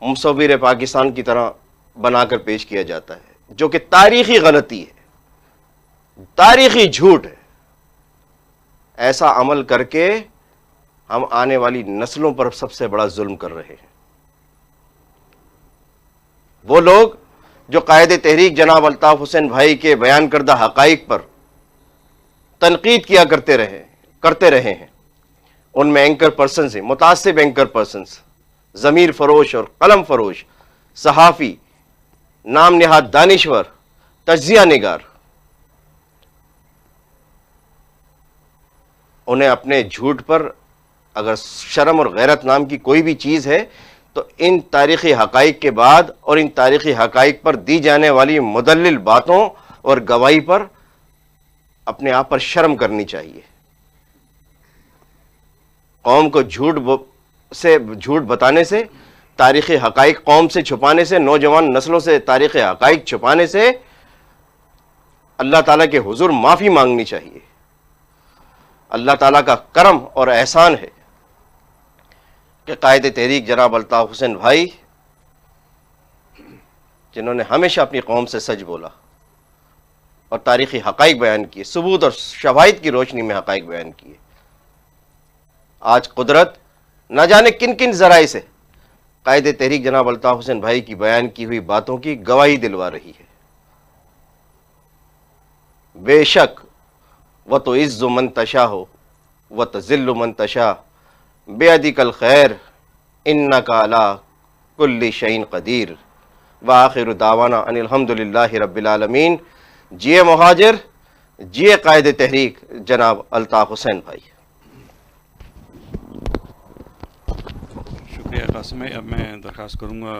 مصور پاکستان کی طرح بنا کر پیش کیا جاتا ہے، جو کہ تاریخی غلطی ہے، تاریخی جھوٹ ہے۔ ایسا عمل کر کے ہم آنے والی نسلوں پر سب سے بڑا ظلم کر رہے ہیں۔ وہ لوگ جو قائد تحریک جناب الطاف حسین بھائی کے بیان کردہ حقائق پر تنقید کیا کرتے رہے ہیں، ان میں اینکر پرسنز ہیں، متعصب اینکر پرسنز، ضمیر فروش اور قلم فروش، صحافی، نام نہاد دانشور، تجزیہ نگار، انہیں اپنے جھوٹ پر اگر شرم اور غیرت نام کی کوئی بھی چیز ہے تو ان تاریخی حقائق کے بعد اور ان تاریخی حقائق پر دی جانے والی مدلل باتوں اور گواہی پر اپنے آپ پر شرم کرنی چاہیے۔ قوم کو جھوٹ بتانے سے، تاریخی حقائق قوم سے چھپانے سے، نوجوان نسلوں سے تاریخی حقائق چھپانے سے اللہ تعالیٰ کے حضور معافی مانگنی چاہیے۔ اللہ تعالیٰ کا کرم اور احسان ہے کہ قائد تحریک جناب الطاف حسین بھائی، جنہوں نے ہمیشہ اپنی قوم سے سچ بولا اور تاریخی حقائق بیان کیے، ثبوت اور شواہد کی روشنی میں حقائق بیان کیے، آج قدرت نہ جانے کن کن ذرائع سے قائد تحریک جناب الطاف حسین بھائی کی بیان کی ہوئی باتوں کی گواہی دلوا رہی ہے۔ بے شک وَتُعِزُّ مَن تَشَاءُ وَتُذِلُّ مَن تَشَاءُ بِیَدِکَ الْخَیرُ اِنَّکَ عَلیٰ کُلِّ شَیْءٍ قدیر۔ وآخر دعوانا ان الحمد للہ رب العالمین۔ جیے مہاجر، جی قائد تحریک جناب الطاف حسین بھائی. شکریہ قاسم بھائی. اب میں درخواست کروں گا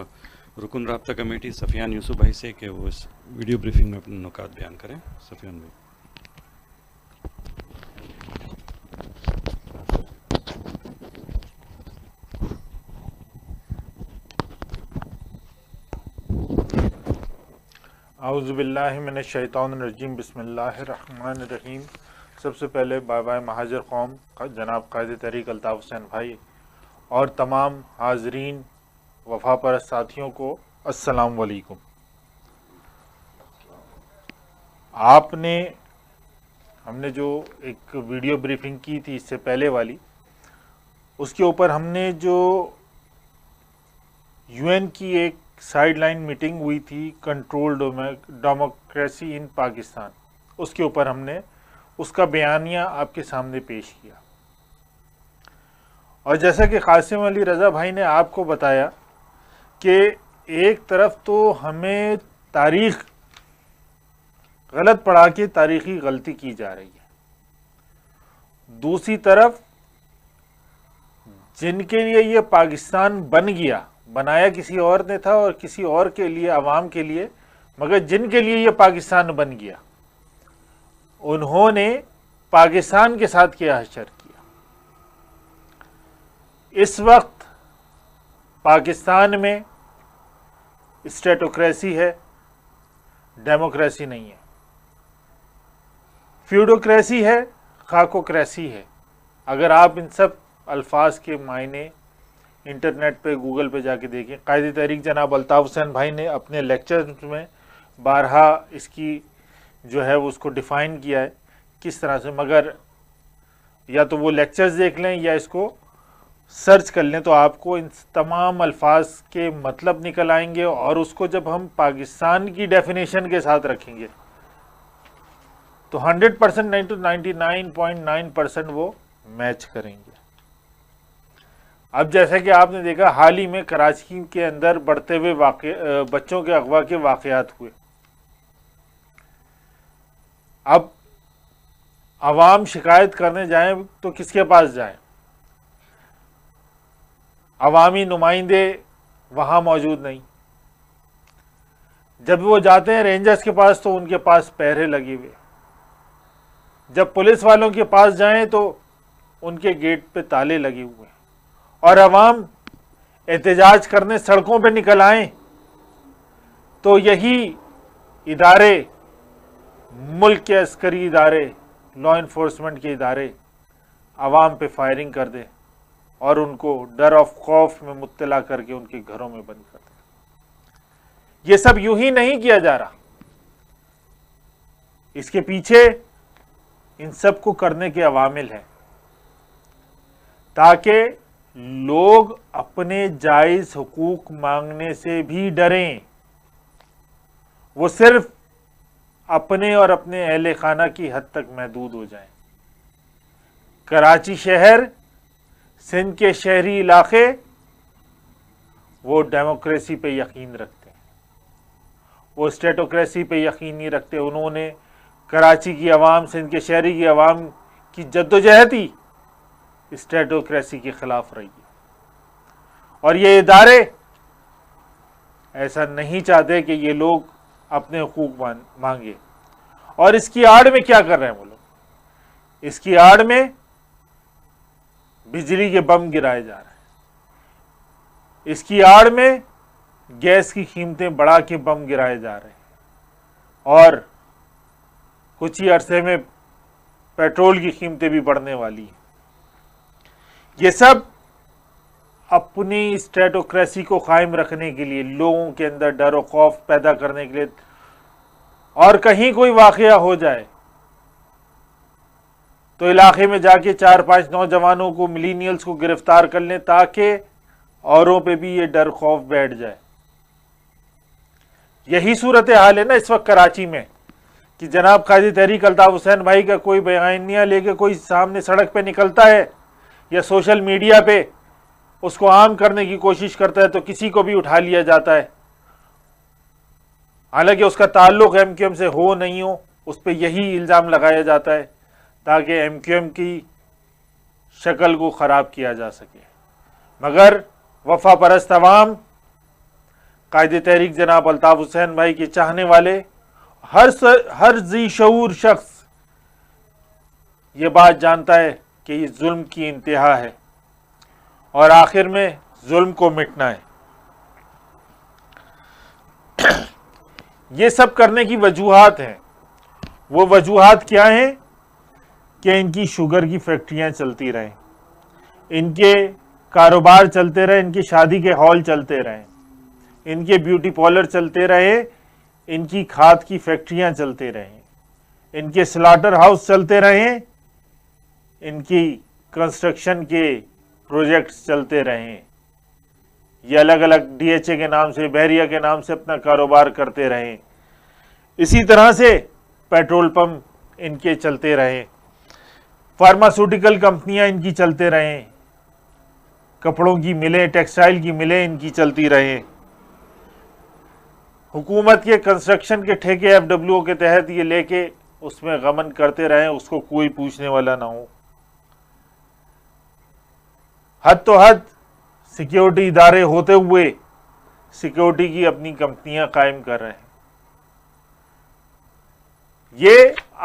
رکن رابطہ کمیٹی سفیان یوسف بھائی سے کہ وہ اس ویڈیو بریفنگ میں اپنے نکات بیان کریں. سفیان بھائی. اعوذ باللہ من الشیطان الرجیم. بسم اللہ الرحمن الرحیم. سب سے پہلے بائے بائے مہاجر قوم جناب قائد تحریک الطاف حسین بھائی اور تمام حاضرین وفا پرست ساتھیوں کو السلام علیکم. ہم نے جو ایک ویڈیو بریفنگ کی تھی اس سے پہلے والی، اس کے اوپر ہم نے جو یو این کی ایک سائیڈ لائن میٹنگ ہوئی تھی کنٹرول ڈیموکریسی ان پاکستان، اس کے اوپر ہم نے اس کا بیانیہ آپ کے سامنے پیش کیا. اور جیسا کہ قاسم علی رضا بھائی نے آپ کو بتایا کہ ایک طرف تو ہمیں تاریخ غلط پڑھا کے تاریخی غلطی کی جا رہی ہے، دوسری طرف جن کے لیے یہ پاکستان بنایا کسی اور نے تھا اور کسی اور کے لیے، عوام کے لیے، مگر جن کے لیے یہ پاکستان بن گیا انہوں نے پاکستان کے ساتھ کیا حشر کیا. اس وقت پاکستان میں اسٹیٹوکریسی ہے، ڈیموکریسی نہیں ہے. فیوڈوکریسی ہے، خاکوکریسی ہے. اگر آپ ان سب الفاظ کے معنی انٹرنیٹ پہ گوگل پہ جا کے دیکھیں، قائد تحریک جناب الطاف حسین بھائی نے اپنے لیکچرز میں بارہا اس کی جو ہے وہ اس کو ڈیفائن کیا ہے کس طرح سے. مگر یا تو وہ لیکچرز دیکھ لیں یا اس کو سرچ کر لیں تو آپ کو ان تمام الفاظ کے مطلب نکل آئیں گے، اور اس کو جب ہم پاکستان کی ڈیفینیشن کے ساتھ رکھیں گے تو 100% نہیں تو 99.9% وہ میچ کریں گے. اب جیسا کہ آپ نے دیکھا حال ہی میں کراچی کے اندر بڑھتے ہوئے بچوں کے اغوا کے واقعات ہوئے. اب عوام شکایت کرنے جائیں تو کس کے پاس جائیں؟ عوامی نمائندے وہاں موجود نہیں. جب وہ جاتے ہیں رینجرز کے پاس تو ان کے پاس پہرے لگے ہوئے. جب پولیس والوں کے پاس جائیں تو ان کے گیٹ پہ تالے لگے ہوئے ہیں. اور عوام احتجاج کرنے سڑکوں پہ نکل آئیں تو یہی ادارے، ملک کے عسکری ادارے، لا انفورسمنٹ کے ادارے عوام پہ فائرنگ کر دیں اور ان کو ڈر اور خوف میں مبتلا کر کے ان کے گھروں میں بند کر دیں. یہ سب یوں ہی نہیں کیا جا رہا. اس کے پیچھے ان سب کو کرنے کے عوامل ہیں تاکہ لوگ اپنے جائز حقوق مانگنے سے بھی ڈریں. وہ صرف اپنے اور اپنے اہل خانہ کی حد تک محدود ہو جائیں. کراچی شہر، سندھ کے شہری علاقے وہ ڈیموکریسی پہ یقین رکھتے ہیں، وہ اسٹیٹوکریسی پہ یقین نہیں رکھتے. انہوں نے کراچی کی عوام، سندھ کے شہری کی عوام کی جدوجہد ہی اسٹیٹوکریسی کے خلاف رہی ہے. اور یہ ادارے ایسا نہیں چاہتے کہ یہ لوگ اپنے حقوق مانگے. اور اس کی آڑ میں کیا کر رہے ہیں وہ لوگ؟ اس کی آڑ میں بجلی کے بم گرائے جا رہے ہیں، اس کی آڑ میں گیس کی قیمتیں بڑھا کے بم گرائے جا رہے ہیں، اور کچھ ہی عرصے میں پیٹرول کی قیمتیں بھی بڑھنے والی ہیں. یہ سب اپنی اسٹیٹوکریسی کو قائم رکھنے کے لیے، لوگوں کے اندر ڈر و خوف پیدا کرنے کے لیے، اور کہیں کوئی واقعہ ہو جائے تو علاقے میں جا کے 4-5 نوجوانوں کو، ملینیلز کو گرفتار کر لیں تاکہ اوروں پہ بھی یہ ڈر خوف بیٹھ جائے. یہی صورتحال ہے نا اس وقت کراچی میں کہ جناب قائد تحریک الطاف حسین بھائی کا کوئی بیانیہ لے کے کوئی سامنے سڑک پہ نکلتا ہے یا سوشل میڈیا پہ اس کو عام کرنے کی کوشش کرتا ہے تو کسی کو بھی اٹھا لیا جاتا ہے، حالانکہ اس کا تعلق ایم کیو ایم سے ہو نہیں ہو، اس پہ یہی الزام لگایا جاتا ہے تاکہ ایم کیو ایم کی شکل کو خراب کیا جا سکے. مگر وفا پرست عوام، قائد تحریک جناب الطاف حسین بھائی کے چاہنے والے، ہر ذی شعور شخص یہ بات جانتا ہے کہ یہ ظلم کی انتہا ہے اور آخر میں ظلم کو مٹنا ہے. یہ سب کرنے کی وجوہات ہیں. وہ وجوہات کیا ہیں؟ کہ ان کی شوگر کی فیکٹریاں چلتی رہیں، ان کے کاروبار چلتے رہے، ان کی شادی کے ہال چلتے رہیں، ان کے بیوٹی پارلر چلتے رہے، ان کی کھاد کی فیکٹریاں چلتے رہیں، ان کے سلاٹر ہاؤس چلتے رہیں، ان کی کنسٹرکشن کے پروجیکٹس چلتے رہیں، یہ الگ الگ ڈی ایچ اے کے نام سے، بحریہ کے نام سے اپنا کاروبار کرتے رہیں. اسی طرح سے پیٹرول پمپ ان کے چلتے رہیں، فارماسوٹیکل کمپنیاں ان کی چلتے رہیں، کپڑوں کی ملیں، ٹیکسٹائل کی ملیں ان کی چلتی رہیں. حکومت کے کنسٹرکشن کے ٹھیکے ایف ڈبلیو او کے تحت یہ لے کے اس میں غمن کرتے رہیں، اس کو کوئی پوچھنے والا نہ ہو. حد تو حد سیکیورٹی ادارے ہوتے ہوئے سیکیورٹی کی اپنی کمپنیاں قائم کر رہے ہیں. یہ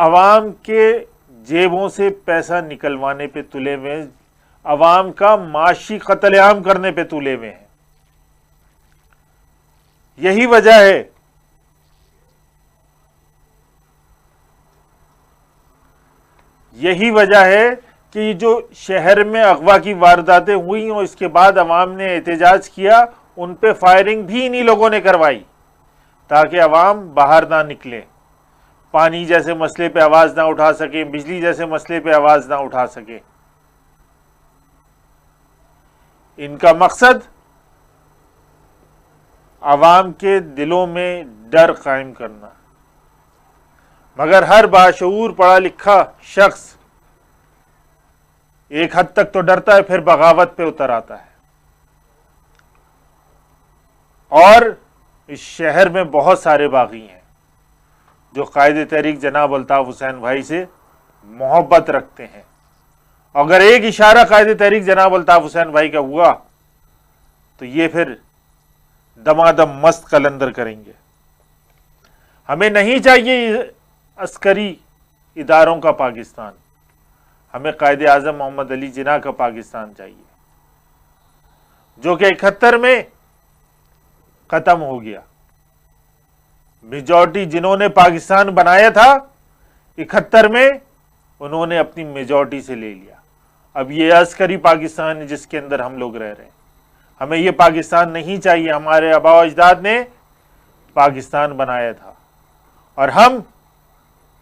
عوام کے جیبوں سے پیسہ نکلوانے پہ تلے ہوئے، عوام کا معاشی قتل عام کرنے پہ تلے ہوئے ہیں. یہی وجہ ہے کہ یہ جو شہر میں اغوا کی وارداتیں ہوئی اور اس کے بعد عوام نے احتجاج کیا، ان پہ فائرنگ بھی انہی لوگوں نے کروائی تاکہ عوام باہر نہ نکلے، پانی جیسے مسئلے پہ آواز نہ اٹھا سکے، بجلی جیسے مسئلے پہ آواز نہ اٹھا سکے. ان کا مقصد عوام کے دلوں میں ڈر قائم کرنا. مگر ہر باشعور پڑھا لکھا شخص ایک حد تک تو ڈرتا ہے، پھر بغاوت پہ اتر آتا ہے. اور اس شہر میں بہت سارے باغی ہیں جو قائد تحریک جناب الطاف حسین بھائی سے محبت رکھتے ہیں. اگر ایک اشارہ قائد تحریک جناب الطاف حسین بھائی کا ہوا تو یہ پھر دمادم مست قلندر کریں گے. ہمیں نہیں چاہیے عسکری اداروں کا پاکستان، ہمیں قائد اعظم محمد علی جناح کا پاکستان چاہیے، جو کہ 71 میں ختم ہو گیا. میجورٹی جنہوں نے پاکستان بنایا تھا 71 میں، انہوں نے اپنی میجورٹی سے لے لیا. اب یہ عسکری پاکستان ہے جس کے اندر ہم لوگ رہ رہے ہیں. ہمیں یہ پاکستان نہیں چاہیے. ہمارے آباء و اجداد نے پاکستان بنایا تھا اور ہم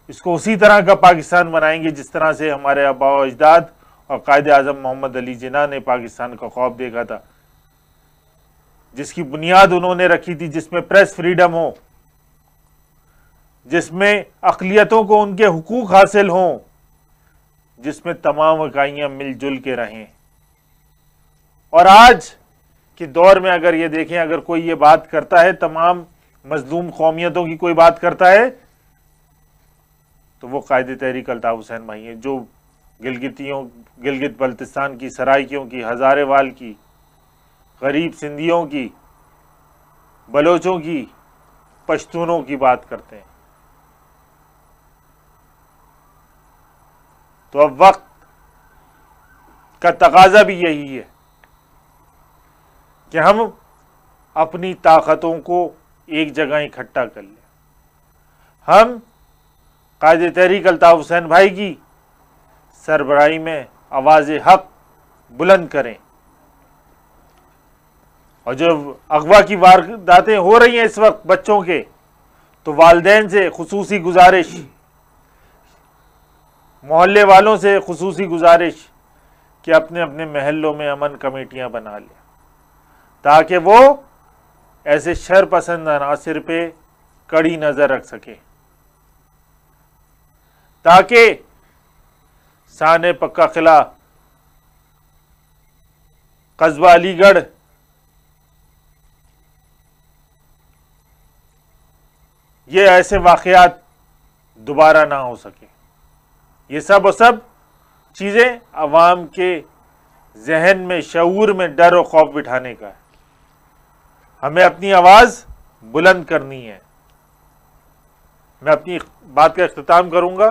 اس کو اسی طرح کا پاکستان بنائیں گے جس طرح سے ہمارے آباء و اجداد اور قائد اعظم محمد علی جناح نے پاکستان کا خواب دیکھا تھا، جس کی بنیاد انہوں نے رکھی تھی، جس میں پریس فریڈم ہو، جس میں اقلیتوں کو ان کے حقوق حاصل ہوں، جس میں تمام اکائیاں مل جل کے رہیں. اور آج کے دور میں اگر یہ دیکھیں، اگر کوئی یہ بات کرتا ہے، تمام مظلوم قومیتوں کی کوئی بات کرتا ہے، تو وہ قائد تحریک الطاف حسین بھائی ہیں، جو گلگت بلتستان کی، سرائکیوں کی، ہزارے وال کی، غریب سندھیوں کی، بلوچوں کی، پشتونوں کی بات کرتے ہیں. تو اب وقت کا تقاضا بھی یہی ہے کہ ہم اپنی طاقتوں کو ایک جگہ اکٹھا کر لیں. ہم قائد تحریک الطاف حسین بھائی کی سربراہی میں آواز حق بلند کریں. اور جو اغوا کی وارداتیں ہو رہی ہیں اس وقت بچوں کے، تو والدین سے خصوصی گزارش، محلے والوں سے خصوصی گزارش کہ اپنے اپنے محلوں میں امن کمیٹیاں بنا لیں تاکہ وہ ایسے شر پسند عناصر پہ کڑی نظر رکھ سکیں، تاکہ سانے پکا قلعہ، قصبہ علی گڑھ، یہ ایسے واقعات دوبارہ نہ ہو سکے. یہ سب و سب چیزیں عوام کے ذہن میں، شعور میں ڈر و خوف بٹھانے کا ہے. ہمیں اپنی آواز بلند کرنی ہے. میں اپنی بات کا اختتام کروں گا،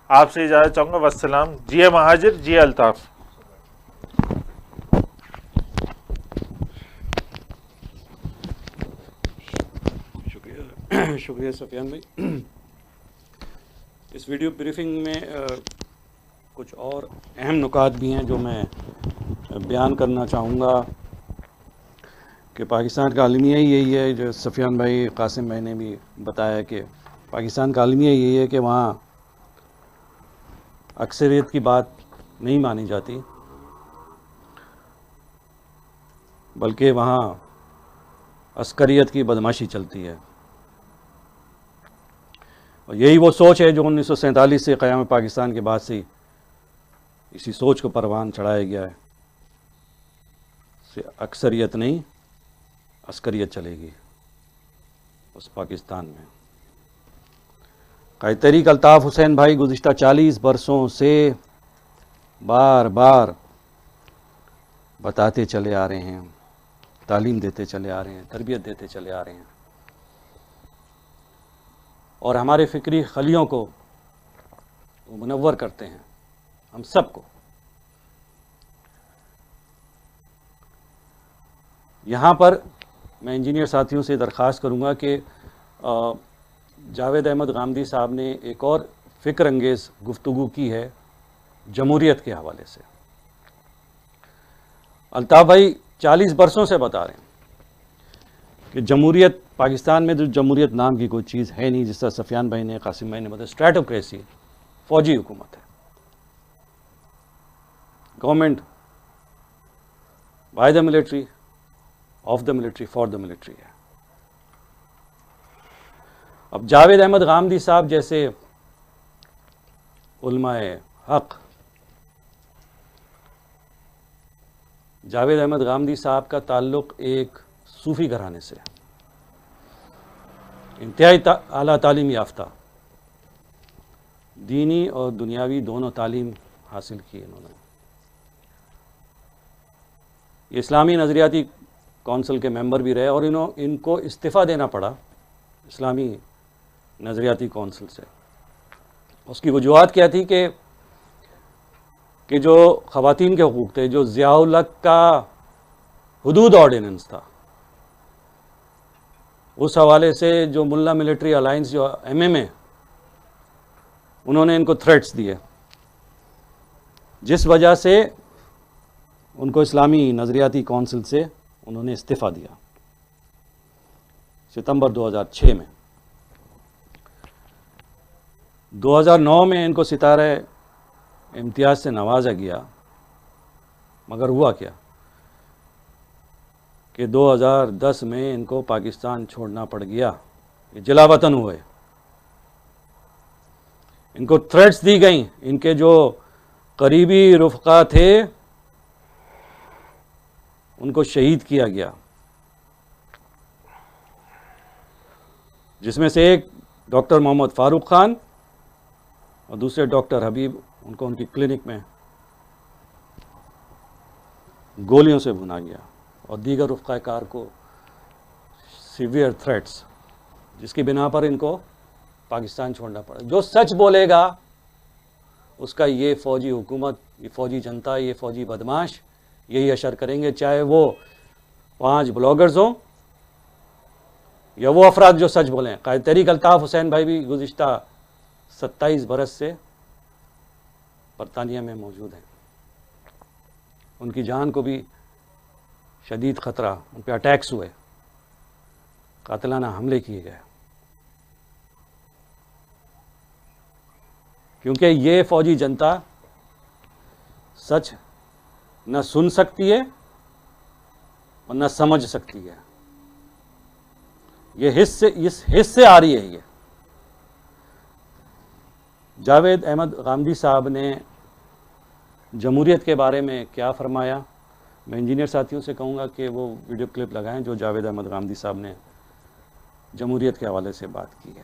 آپ سے اجازت چاہوں گا. والسلام. جی مہاجر، جی الطاف. شکریہ سفیان بھائی. اس ویڈیو بریفنگ میں کچھ اور اہم نکات بھی ہیں جو میں بیان کرنا چاہوں گا کہ پاکستان کا المیہ یہی ہے، جو سفیان بھائی، قاسم بھائی نے بھی بتایا کہ پاکستان کا المیہ یہی ہے کہ وہاں اکثریت کی بات نہیں مانی جاتی، بلکہ وہاں عسکریت کی بدماشی چلتی ہے. اور یہی وہ سوچ ہے جو 1947 سے قیام پاکستان کے بعد سے اسی سوچ کو پروان چڑھایا گیا ہے کہ اکثریت نہیں، عسکریت چلے گی اس پاکستان میں. قائد تحریک الطاف حسین بھائی گزشتہ 40 برسوں سے بار بار بتاتے چلے آ رہے ہیں، تعلیم دیتے چلے آ رہے ہیں، تربیت دیتے چلے آ رہے ہیں، اور ہمارے فکری خلیوں کو وہ منور کرتے ہیں، ہم سب کو. یہاں پر میں انجینئر ساتھیوں سے درخواست کروں گا کہ جاوید احمد غامدی صاحب نے ایک اور فکر انگیز گفتگو کی ہے جمہوریت کے حوالے سے. الطاف بھائی 40 برسوں سے بتا رہے ہیں کہ جمہوریت پاکستان میں جو جمہوریت نام کی کوئی چیز ہے نہیں، جس طرح سفیان بھائی نے، قاسم بھائی نے بتایا. اسٹریٹوکریسی، فوجی حکومت ہے، government by the military, of the military, for the military ہے. اب جاوید احمد غامدی صاحب جیسے علماء حق، جاوید احمد غامدی صاحب کا تعلق ایک صوفی گھرانے سے، انتہائی اعلیٰ تعلیم یافتہ، دینی اور دنیاوی دونوں تعلیم حاصل کی انہوں نے. یہ اسلامی نظریاتی کونسل کے ممبر بھی رہے اور ان کو استعفیٰ دینا پڑا اسلامی نظریاتی کونسل سے. اس کی وجوہات کیا تھی کہ جو خواتین کے حقوق تھے، جو ضیاء الحق کا حدود آرڈیننس تھا، اس حوالے سے جو ملا ملٹری الائنس، جو ایم اے، انہوں نے ان کو تھریٹس دیے، جس وجہ سے ان کو اسلامی نظریاتی کونسل سے انہوں نے استعفیٰ دیا ستمبر 2006 میں. 2009 میں ان کو ستارہ امتیاز سے نوازا گیا، مگر ہوا کیا کہ 2010 میں ان کو پاکستان چھوڑنا پڑ گیا. یہ جلا وطن ہوئے، ان کو تھریٹس دی گئیں، ان کے جو قریبی رفقا تھے ان کو شہید کیا گیا، جس میں سے ایک ڈاکٹر محمد فاروق خان اور دوسرے ڈاکٹر حبیب، ان کو ان کی کلینک میں گولیوں سے بھونا گیا، اور دیگر رفقا کار کو سیویئر تھریٹس، جس کی بنا پر ان کو پاکستان چھوڑنا پڑا. جو سچ بولے گا اس کا یہ فوجی حکومت، یہ فوجی جنتا، یہ فوجی بدماش یہی اشر کریں گے، چاہے وہ 5 بلاگرز ہوں یا وہ افراد جو سچ بولیں. قائد تحریک الطاف حسین بھائی بھی گزشتہ 27 برس سے برطانیہ میں موجود ہیں. ان کی جان کو بھی شدید خطرہ، ان پہ اٹیکس ہوئے، قاتلانہ حملے کیے گئے، کیونکہ یہ فوجی جنتا سچ نہ سن سکتی ہے اور نہ سمجھ سکتی ہے. یہ اس حص سے آ رہی ہے. یہ جاوید احمد غامدی صاحب نے جمہوریت کے بارے میں کیا فرمایا، میں انجینئر ساتھیوں سے کہوں گا کہ وہ ویڈیو کلپ لگائیں جو جاوید احمد غامدی صاحب نے جمہوریت کے حوالے سے بات کی ہے.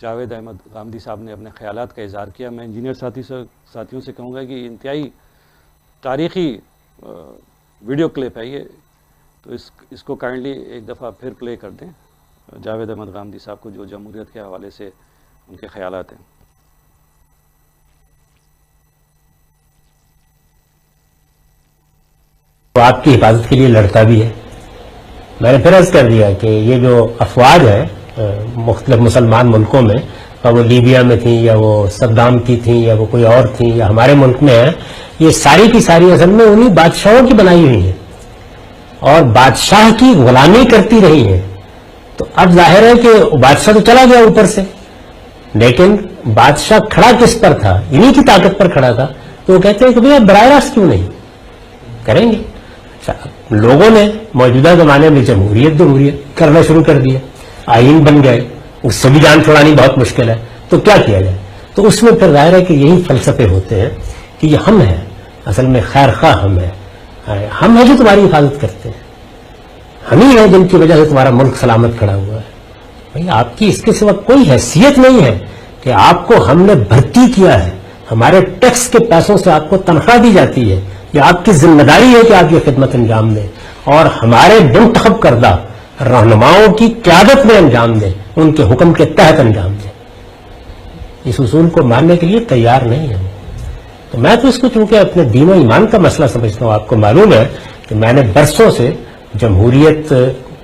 جاوید احمد غامدی صاحب نے اپنے خیالات کا اظہار کیا. میں انجینئر ساتھیوں سے کہوں گا کہ انتہائی تاریخی ویڈیو کلپ ہے یہ, تو اس کو کائنڈلی ایک دفعہ پھر پلے کر دیں جاوید احمد غامدی صاحب کو, جو جمہوریت کے حوالے سے ان کے خیالات ہیں. وہ آپ کی حفاظت کے لیے لڑتا بھی ہے. میں نے پھر عرض کر دیا کہ یہ جو افواج ہیں مختلف مسلمان ملکوں میں, وہ لیبیا میں تھیں یا وہ صدام کی تھیں یا وہ کوئی اور تھیں یا ہمارے ملک میں ہیں, یہ ساری کی ساری اصل میں انہی بادشاہوں کی بنائی ہوئی ہیں اور بادشاہ کی غلامی کرتی رہی ہیں. تو اب ظاہر ہے کہ بادشاہ تو چلا گیا اوپر سے, لیکن بادشاہ کھڑا کس پر تھا؟ انہی کی طاقت پر کھڑا تھا. تو وہ کہتے ہیں کہ بھئی آپ براہ راست کیوں نہیں کریں گے. لوگوں نے موجودہ زمانے میں جمہوریت کرنا شروع کر دیا, آئین بن گئے, اس سے بھی جان چھڑانی بہت مشکل ہے, تو کیا کیا جائے؟ تو اس میں پھر ظاہر ہے کہ یہی فلسفے ہوتے ہیں کہ یہ ہم ہیں, اصل میں خیر خواہ ہم ہیں جو تمہاری حفاظت کرتے ہیں, ہم ہی ہیں جن کی وجہ سے تمہارا ملک سلامت کھڑا ہوا ہے. بھائی آپ کی اس کے سوا کوئی حیثیت نہیں ہے کہ آپ کو ہم نے بھرتی کیا ہے, ہمارے ٹیکس کے پیسوں سے آپ کو تنخواہ دی جاتی ہے, یہ آپ کی ذمہ داری ہے کہ آپ یہ خدمت انجام دیں اور ہمارے منتخب کردہ رہنماؤں کی قیادت میں انجام دیں, ان کے حکم کے تحت انجام دیں. اس اصول کو ماننے کے لیے تیار نہیں ہے. تو میں تو اس کو چونکہ اپنے دین و ایمان کا مسئلہ سمجھتا ہوں. آپ کو معلوم ہے کہ میں نے برسوں سے جمہوریت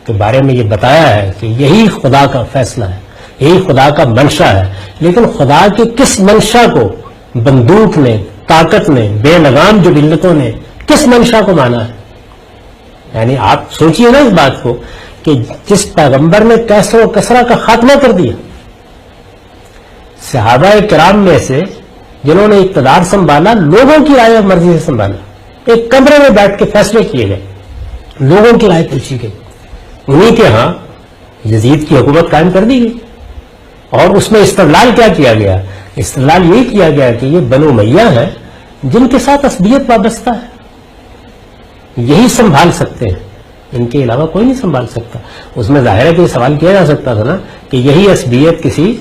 کے بارے میں یہ بتایا ہے کہ یہی خدا کا فیصلہ ہے, یہی خدا کا منشا ہے, لیکن خدا کے کس منشا کو بندوق نے, طاقت نے, بے لگام جو ملتوں نے کس منشا کو مانا ہے؟ یعنی آپ سوچئے نا اس بات کو کہ جس پیغمبر نے کیسر و کسرا کا خاتمہ کر دیا, صحابہ کرام میں سے جنہوں نے اقتدار سنبھالا لوگوں کی رائے اور مرضی سے سنبھالا, ایک کمرے میں بیٹھ کے فیصلے کیے گئے, لوگوں کی رائے پوچھی گئی, انہی کے ہاں یزید کی حکومت قائم کر دی گئی. اور اس میں استدلال کیا کیا گیا؟ استدلال یہ کیا گیا کہ یہ بنو امیہ ہیں جن کے ساتھ عصبیت وابستہ ہے, یہی سنبھال سکتے ہیں, ان کے علاوہ کوئی نہیں سنبھال سکتا. اس میں ظاہر ہے کہ یہ سوال کیا جا سکتا تھا نا کہ یہی عصبیت کسی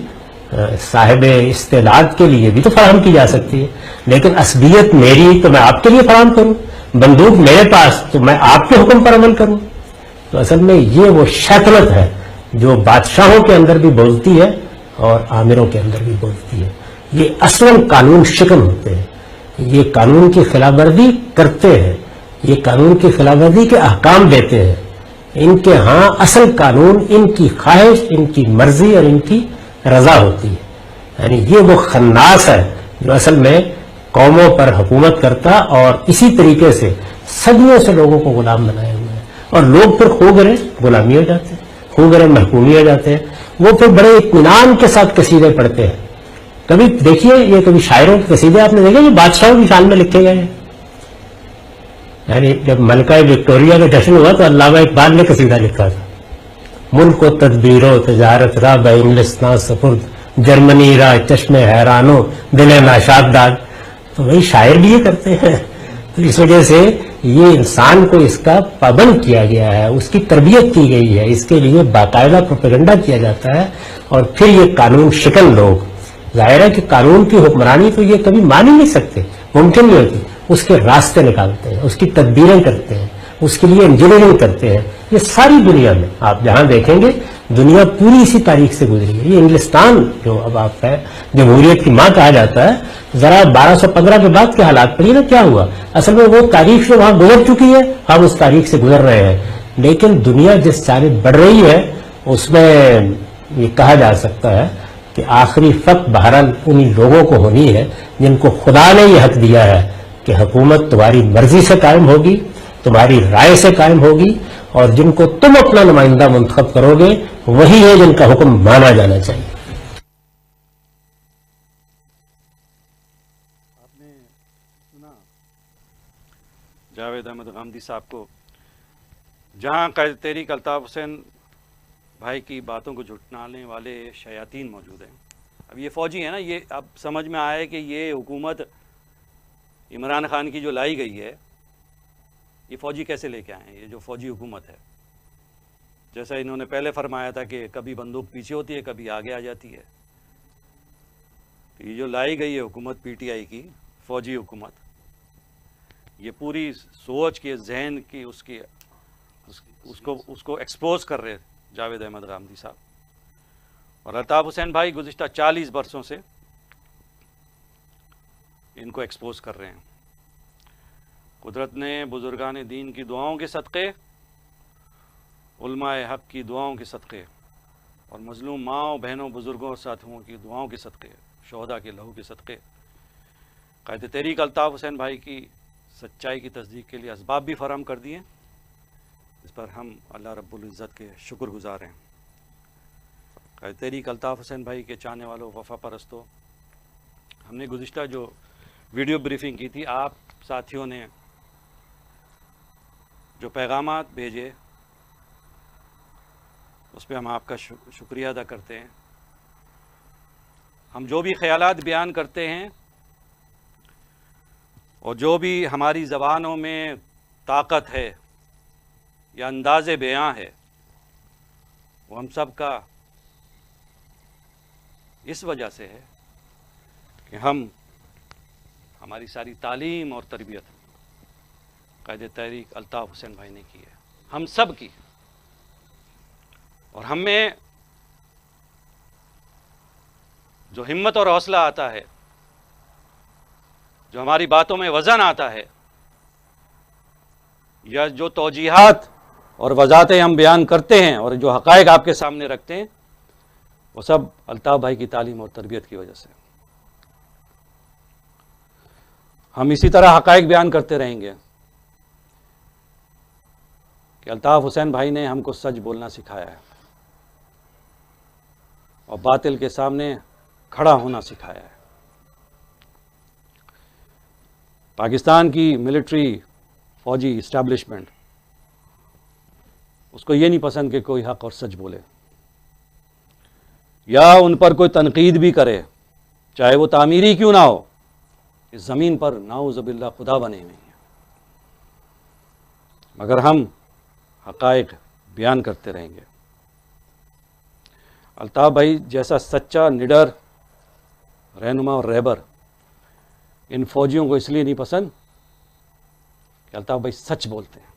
صاحب استعداد کے لیے بھی تو فراہم کی جا سکتی ہے, لیکن عصبیت میری تو میں آپ کے لیے فراہم کروں, بندوق میرے پاس تو میں آپ کے حکم پر عمل کروں. تو اصل میں یہ وہ شیطنت ہے جو بادشاہوں کے اندر بھی بولتی ہے اور آمروں کے اندر بھی بولتی ہے. یہ اصلاً قانون شکن ہوتے ہیں, یہ قانون کی خلاف ورزی کرتے ہیں, یہ قانون کی خلاف ورزی کے احکام دیتے ہیں. ان کے ہاں اصل قانون ان کی خواہش, ان کی مرضی اور ان کی رضا ہوتی ہے. یعنی یہ وہ خناس ہے جو اصل میں قوموں پر حکومت کرتا اور اسی طریقے سے صدیوں سے لوگوں کو غلام بنائے ہوئے ہیں, اور لوگ پھر خو گرے غلامی ہو جاتے ہیں, خو گرے محکومی ہو جاتے ہیں. وہ پھر بڑے اطمینان کے ساتھ قصیدے پڑھتے ہیں. کبھی دیکھیے یہ کبھی شاعروں کے قصیدے آپ نے دیکھے یہ بادشاہوں کی شان میں لکھے گئے ہیں. یعنی جب ملکہ وکٹوریہ کا جشن ہوا تو علامہ اقبال نے قصیدہ لکھا تھا, ملک و تدبیر و تجارت را بہ انگلستان سپرد, جرمنی را چشم حیرانو دل ناشاد داد. تو وہی شاعر بھی یہ کرتے ہیں. تو اس وجہ سے یہ انسان کو اس کا پابند کیا گیا ہے, اس کی تربیت کی گئی ہے, اس کے لیے باقاعدہ پروپیگنڈا کیا جاتا ہے, اور پھر یہ قانون شکن لوگ, ظاہر ہے کہ قانون کی حکمرانی تو یہ کبھی مان ہی نہیں سکتے, ممکن نہیں ہوتی. اس کے راستے نکالتے ہیں, اس کی تدبیریں کرتے ہیں, اس کے لیے انجینئرنگ کرتے ہیں. یہ ساری دنیا میں آپ جہاں دیکھیں گے دنیا پوری اسی تاریخ سے گزری ہے. یہ انگلستان جو اب آپ ہے جمہوریت کی ماں کہا جاتا ہے, ذرا 1215 کے بعد کے حالات پڑھیے نا کیا ہوا. اصل میں وہ تاریخ جو وہاں گزر چکی ہے ہم اس تاریخ سے گزر رہے ہیں, لیکن دنیا جس جانب بڑھ رہی ہے اس میں یہ کہا جا سکتا ہے کہ آخری فتح بہرحال انہی لوگوں کو ہونی ہے جن کو خدا نے یہ حق دیا ہے کہ حکومت تمہاری مرضی سے قائم ہوگی, تمہاری رائے سے قائم ہوگی, اور جن کو تم اپنا نمائندہ منتخب کرو گے وہی ہے جن کا حکم مانا جانا چاہیے. آپ نے سنا جاوید احمد غامدی صاحب کو, جہاں قائد تحریک الطاف حسین بھائی کی باتوں کو جھٹلانے والے شیاطین موجود ہیں. اب یہ فوجی ہیں نا, یہ اب سمجھ میں آیا کہ یہ حکومت عمران خان کی جو لائی گئی ہے یہ فوجی کیسے لے کے آئے ہیں. یہ جو فوجی حکومت ہے, جیسا انہوں نے پہلے فرمایا تھا کہ کبھی بندوق پیچھے ہوتی ہے کبھی آگے آ جاتی ہے, کہ یہ جو لائی گئی ہے حکومت پی ٹی آئی کی فوجی حکومت، یہ پوری سوچ کے ذہن کی اس کو ایکسپوز کر رہے جاوید احمد غامدی صاحب اور الطاف حسین بھائی گزشتہ 40 برسوں سے ان کو ایکسپوز کر رہے ہیں۔ قدرت نے بزرگان دین کی دعاؤں کے صدقے، علماء حق کی دعاؤں کے صدقے اور مظلوم ماؤں بہنوں بزرگوں اور ساتھیوں کی دعاؤں کے صدقے، شہداء کے لہو کے صدقے، قائد تحریک الطاف حسین بھائی کی سچائی کی تصدیق کے لیے اسباب بھی فراہم کر دیے، اس پر ہم اللہ رب العزت کے شکر گزار ہیں۔ قائد تحریک الطاف حسین بھائی کے چاہنے والوں، وفا پرستوں، ہم نے گزشتہ جو ویڈیو بریفنگ کی تھی، آپ ساتھیوں نے جو پیغامات بھیجے اس پہ ہم آپ کا شکریہ ادا کرتے ہیں۔ ہم جو بھی خیالات بیان کرتے ہیں اور جو بھی ہماری زبانوں میں طاقت ہے یا انداز بیاں ہے، وہ ہم سب کا اس وجہ سے ہے کہ ہماری ساری تعلیم اور تربیت قائد تحریک الطاف حسین بھائی نے کی ہے، ہم سب کی، اور ہم میں جو ہمت اور حوصلہ آتا ہے، جو ہماری باتوں میں وزن آتا ہے، یا جو توجیہات اور وضاحتیں ہم بیان کرتے ہیں اور جو حقائق آپ کے سامنے رکھتے ہیں، وہ سب الطاف بھائی کی تعلیم اور تربیت کی وجہ سے۔ ہم اسی طرح حقائق بیان کرتے رہیں گے کہ الطاف حسین بھائی نے ہم کو سچ بولنا سکھایا ہے اور باطل کے سامنے کھڑا ہونا سکھایا ہے۔ پاکستان کی ملٹری فوجی اسٹیبلشمنٹ اس کو یہ نہیں پسند کہ کوئی حق اور سچ بولے یا ان پر کوئی تنقید بھی کرے، چاہے وہ تعمیری کیوں نہ ہو۔ اس زمین پر نعوذ باللہ خدا بنے ہوئے ہیں، مگر ہم حقائق بیان کرتے رہیں گے۔ الطاف بھائی جیسا سچا نڈر رہنما اور رہبر ان فوجیوں کو اس لیے نہیں پسند کہ الطاف بھائی سچ بولتے ہیں،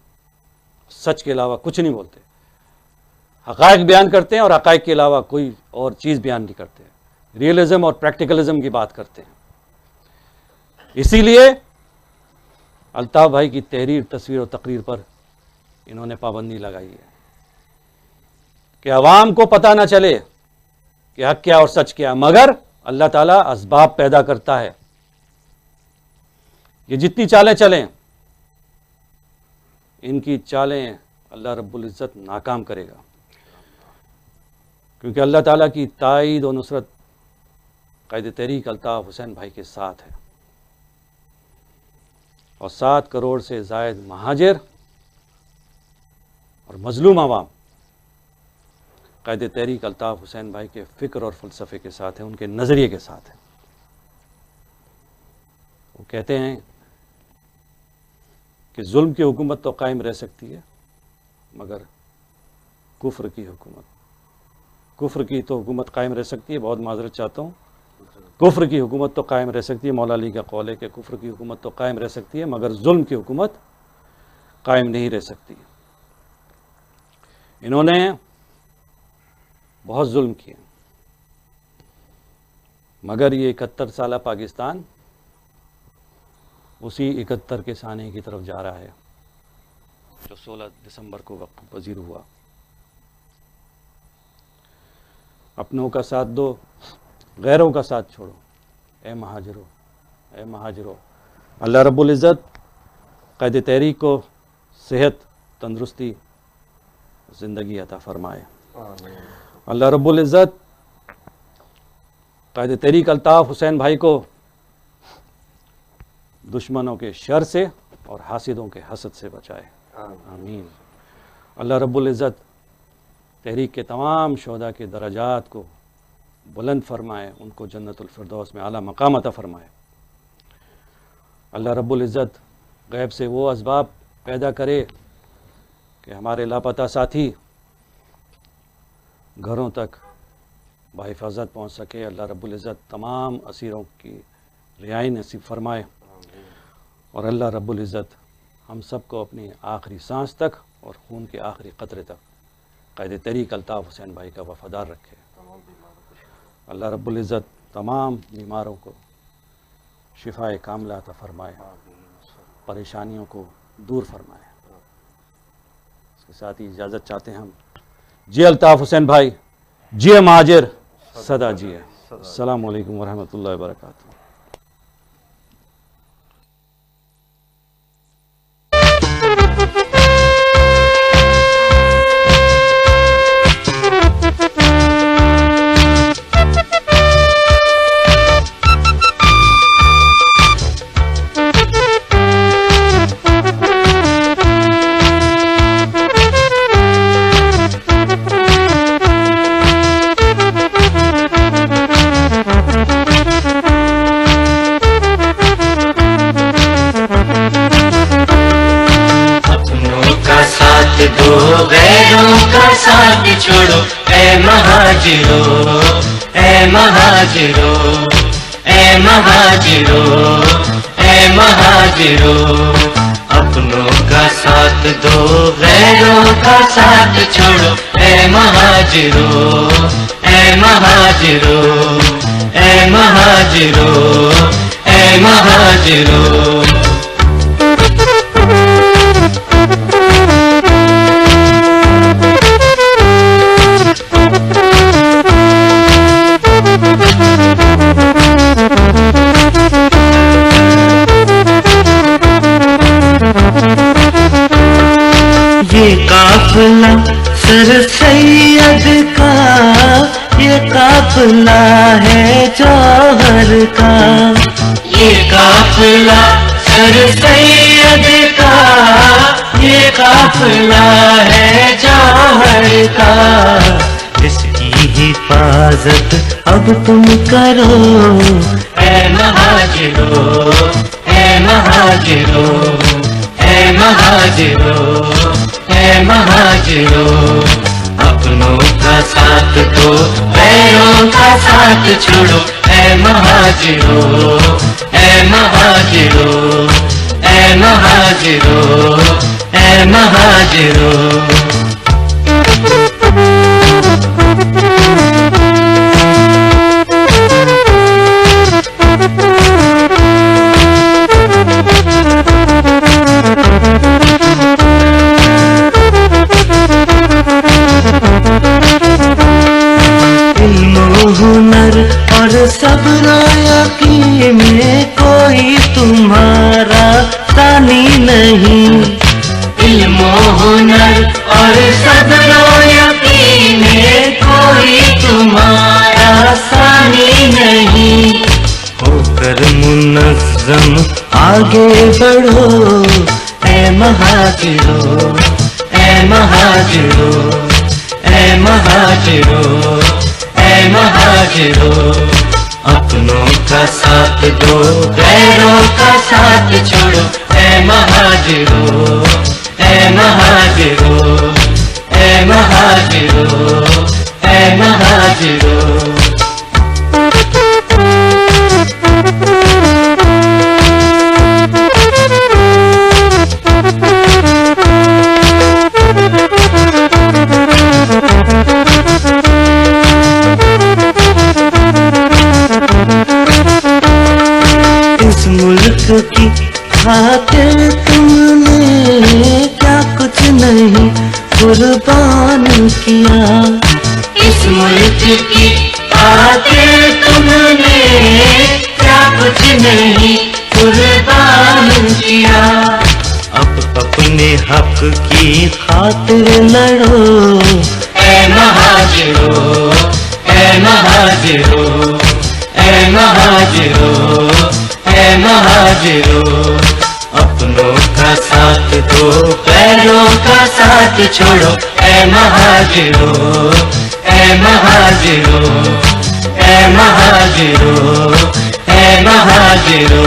سچ کے علاوہ کچھ نہیں بولتے، حقائق بیان کرتے ہیں اور حقائق کے علاوہ کوئی اور چیز بیان نہیں کرتے، ریئلزم اور پریکٹیکلزم کی بات کرتے ہیں۔ اسی لیے الطاف بھائی کی تحریر، تصویر اور تقریر پر انہوں نے پابندی لگائی ہے کہ عوام کو پتہ نہ چلے کہ حق کیا اور سچ کیا، مگر اللہ تعالیٰ اسباب پیدا کرتا ہے۔ یہ جتنی چالیں چلیں، ان کی چالیں اللہ رب العزت ناکام کرے گا، کیونکہ اللہ تعالیٰ کی تائید و نصرت قائد تحریک الطاف حسین بھائی کے ساتھ ہے، اور 7 کروڑ سے زائد مہاجر اور مظلوم عوام قائد تحریک الطاف حسین بھائی کے فکر اور فلسفے کے ساتھ ہیں، ان کے نظریے کے ساتھ ہیں۔ وہ کہتے ہیں کہ ظلم کی حکومت تو قائم رہ سکتی ہے، مگر کفر کی تو حکومت قائم رہ سکتی ہے، بہت معذرت چاہتا ہوں، کفر کی حکومت تو قائم رہ سکتی ہے۔ مولا علی کا قول ہے کہ کفر کی حکومت تو قائم رہ سکتی ہے، مگر ظلم کی حکومت قائم نہیں رہ سکتی۔ انہوں نے بہت ظلم کیے، مگر یہ 71 سالہ پاکستان اسی 71 کے سانے کی طرف جا رہا ہے جو 16 دسمبر کو وقت پذیر ہوا۔ اپنوں کا ساتھ دو، غیروں کا ساتھ چھوڑو، اے مہاجرو۔ اللہ رب العزت قائد تحریک کو صحت، تندرستی، زندگی عطا فرمائے۔ اللہ رب العزت قائد تحریک الطاف حسین بھائی کو دشمنوں کے شر سے اور حاسدوں کے حسد سے بچائے، آمین۔ اللہ رب العزت تحریک کے تمام شہداء کے درجات کو بلند فرمائے، ان کو جنت الفردوس میں اعلیٰ مقام عطا فرمائے۔ اللہ رب العزت غیب سے وہ اسباب پیدا کرے کہ ہمارے لاپتہ ساتھی گھروں تک بحفاظت پہنچ سکے. اللہ رب العزت تمام اسیروں کی رہائی نصیب فرمائے اور اللہ رب العزت ہم سب کو اپنی آخری سانس تک اور خون کے آخری قطرے تک قائد طریق الطاف حسین بھائی کا وفادار رکھے. اللہ رب العزت تمام بیماروں کو شفائے کاملہ عطا فرمائے, پریشانیوں کو دور فرمائے. اس کے ساتھ ہی اجازت چاہتے ہیں ہم. جی الطاف حسین بھائی, جی مہاجر, صدا جیے. السلام علیکم ورحمۃ اللہ وبرکاتہ. چھوڑو اے مہاجرو, اے مہاجرو, اے مہاجرو, اے مہاجرو. اپنوں کا ساتھ دو, غیروں کا ساتھ چھوڑو اے مہاجرو, اے مہاجرو, اے مہاجرو, اے مہاجرو. یہ قافلہ سر سید کا, یہ قافلہ ہے جوہر کا. یہ قافلہ سر سید کا, یہ قافلہ ہے جوہر کا. اس کی حفاظت اب تم کرو اے مہاجرو, اے مہاجرو, اے مہاجرو, اے مہاجرو. اپنوں کا ساتھ دو, غیروں کا ساتھ چھوڑو اے مہاجرو, اے مہاجرو, اے مہاجرو, اے مہاجرو. ہنر اور صبر و یقین میں کوئی تمہارا ثانی نہیں. علم و ہنر اور صبر و یقین میں کوئی تمہارا ثانی نہیں. ہو کر منظم آگے بڑھو اے مہاجرو, اے مہاجرو, اے مہاجرو, اے مہاجرو. اپنوں کا ساتھ دو, غیروں کا ساتھ چھوڑو اے مہاجرو, اے مہاجرو, اے مہاجرو, اے مہاجرو. اس ملک کی خاطر تم نے کیا کچھ نہیں قربان کیا. اس ملک کی خاطر تم نے کیا کچھ نہیں قربان کیا. اب اپنے حق کی خاطر لڑو اے مہاجرو, اے مہاجرو, اے مہاجرو, اے مہاجرو. اپنوں کا ساتھ دو, غیروں کا ساتھ چھوڑو اے مہاجرو, اے مہاجرو, اے مہاجرو, اے مہاجرو.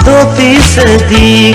2%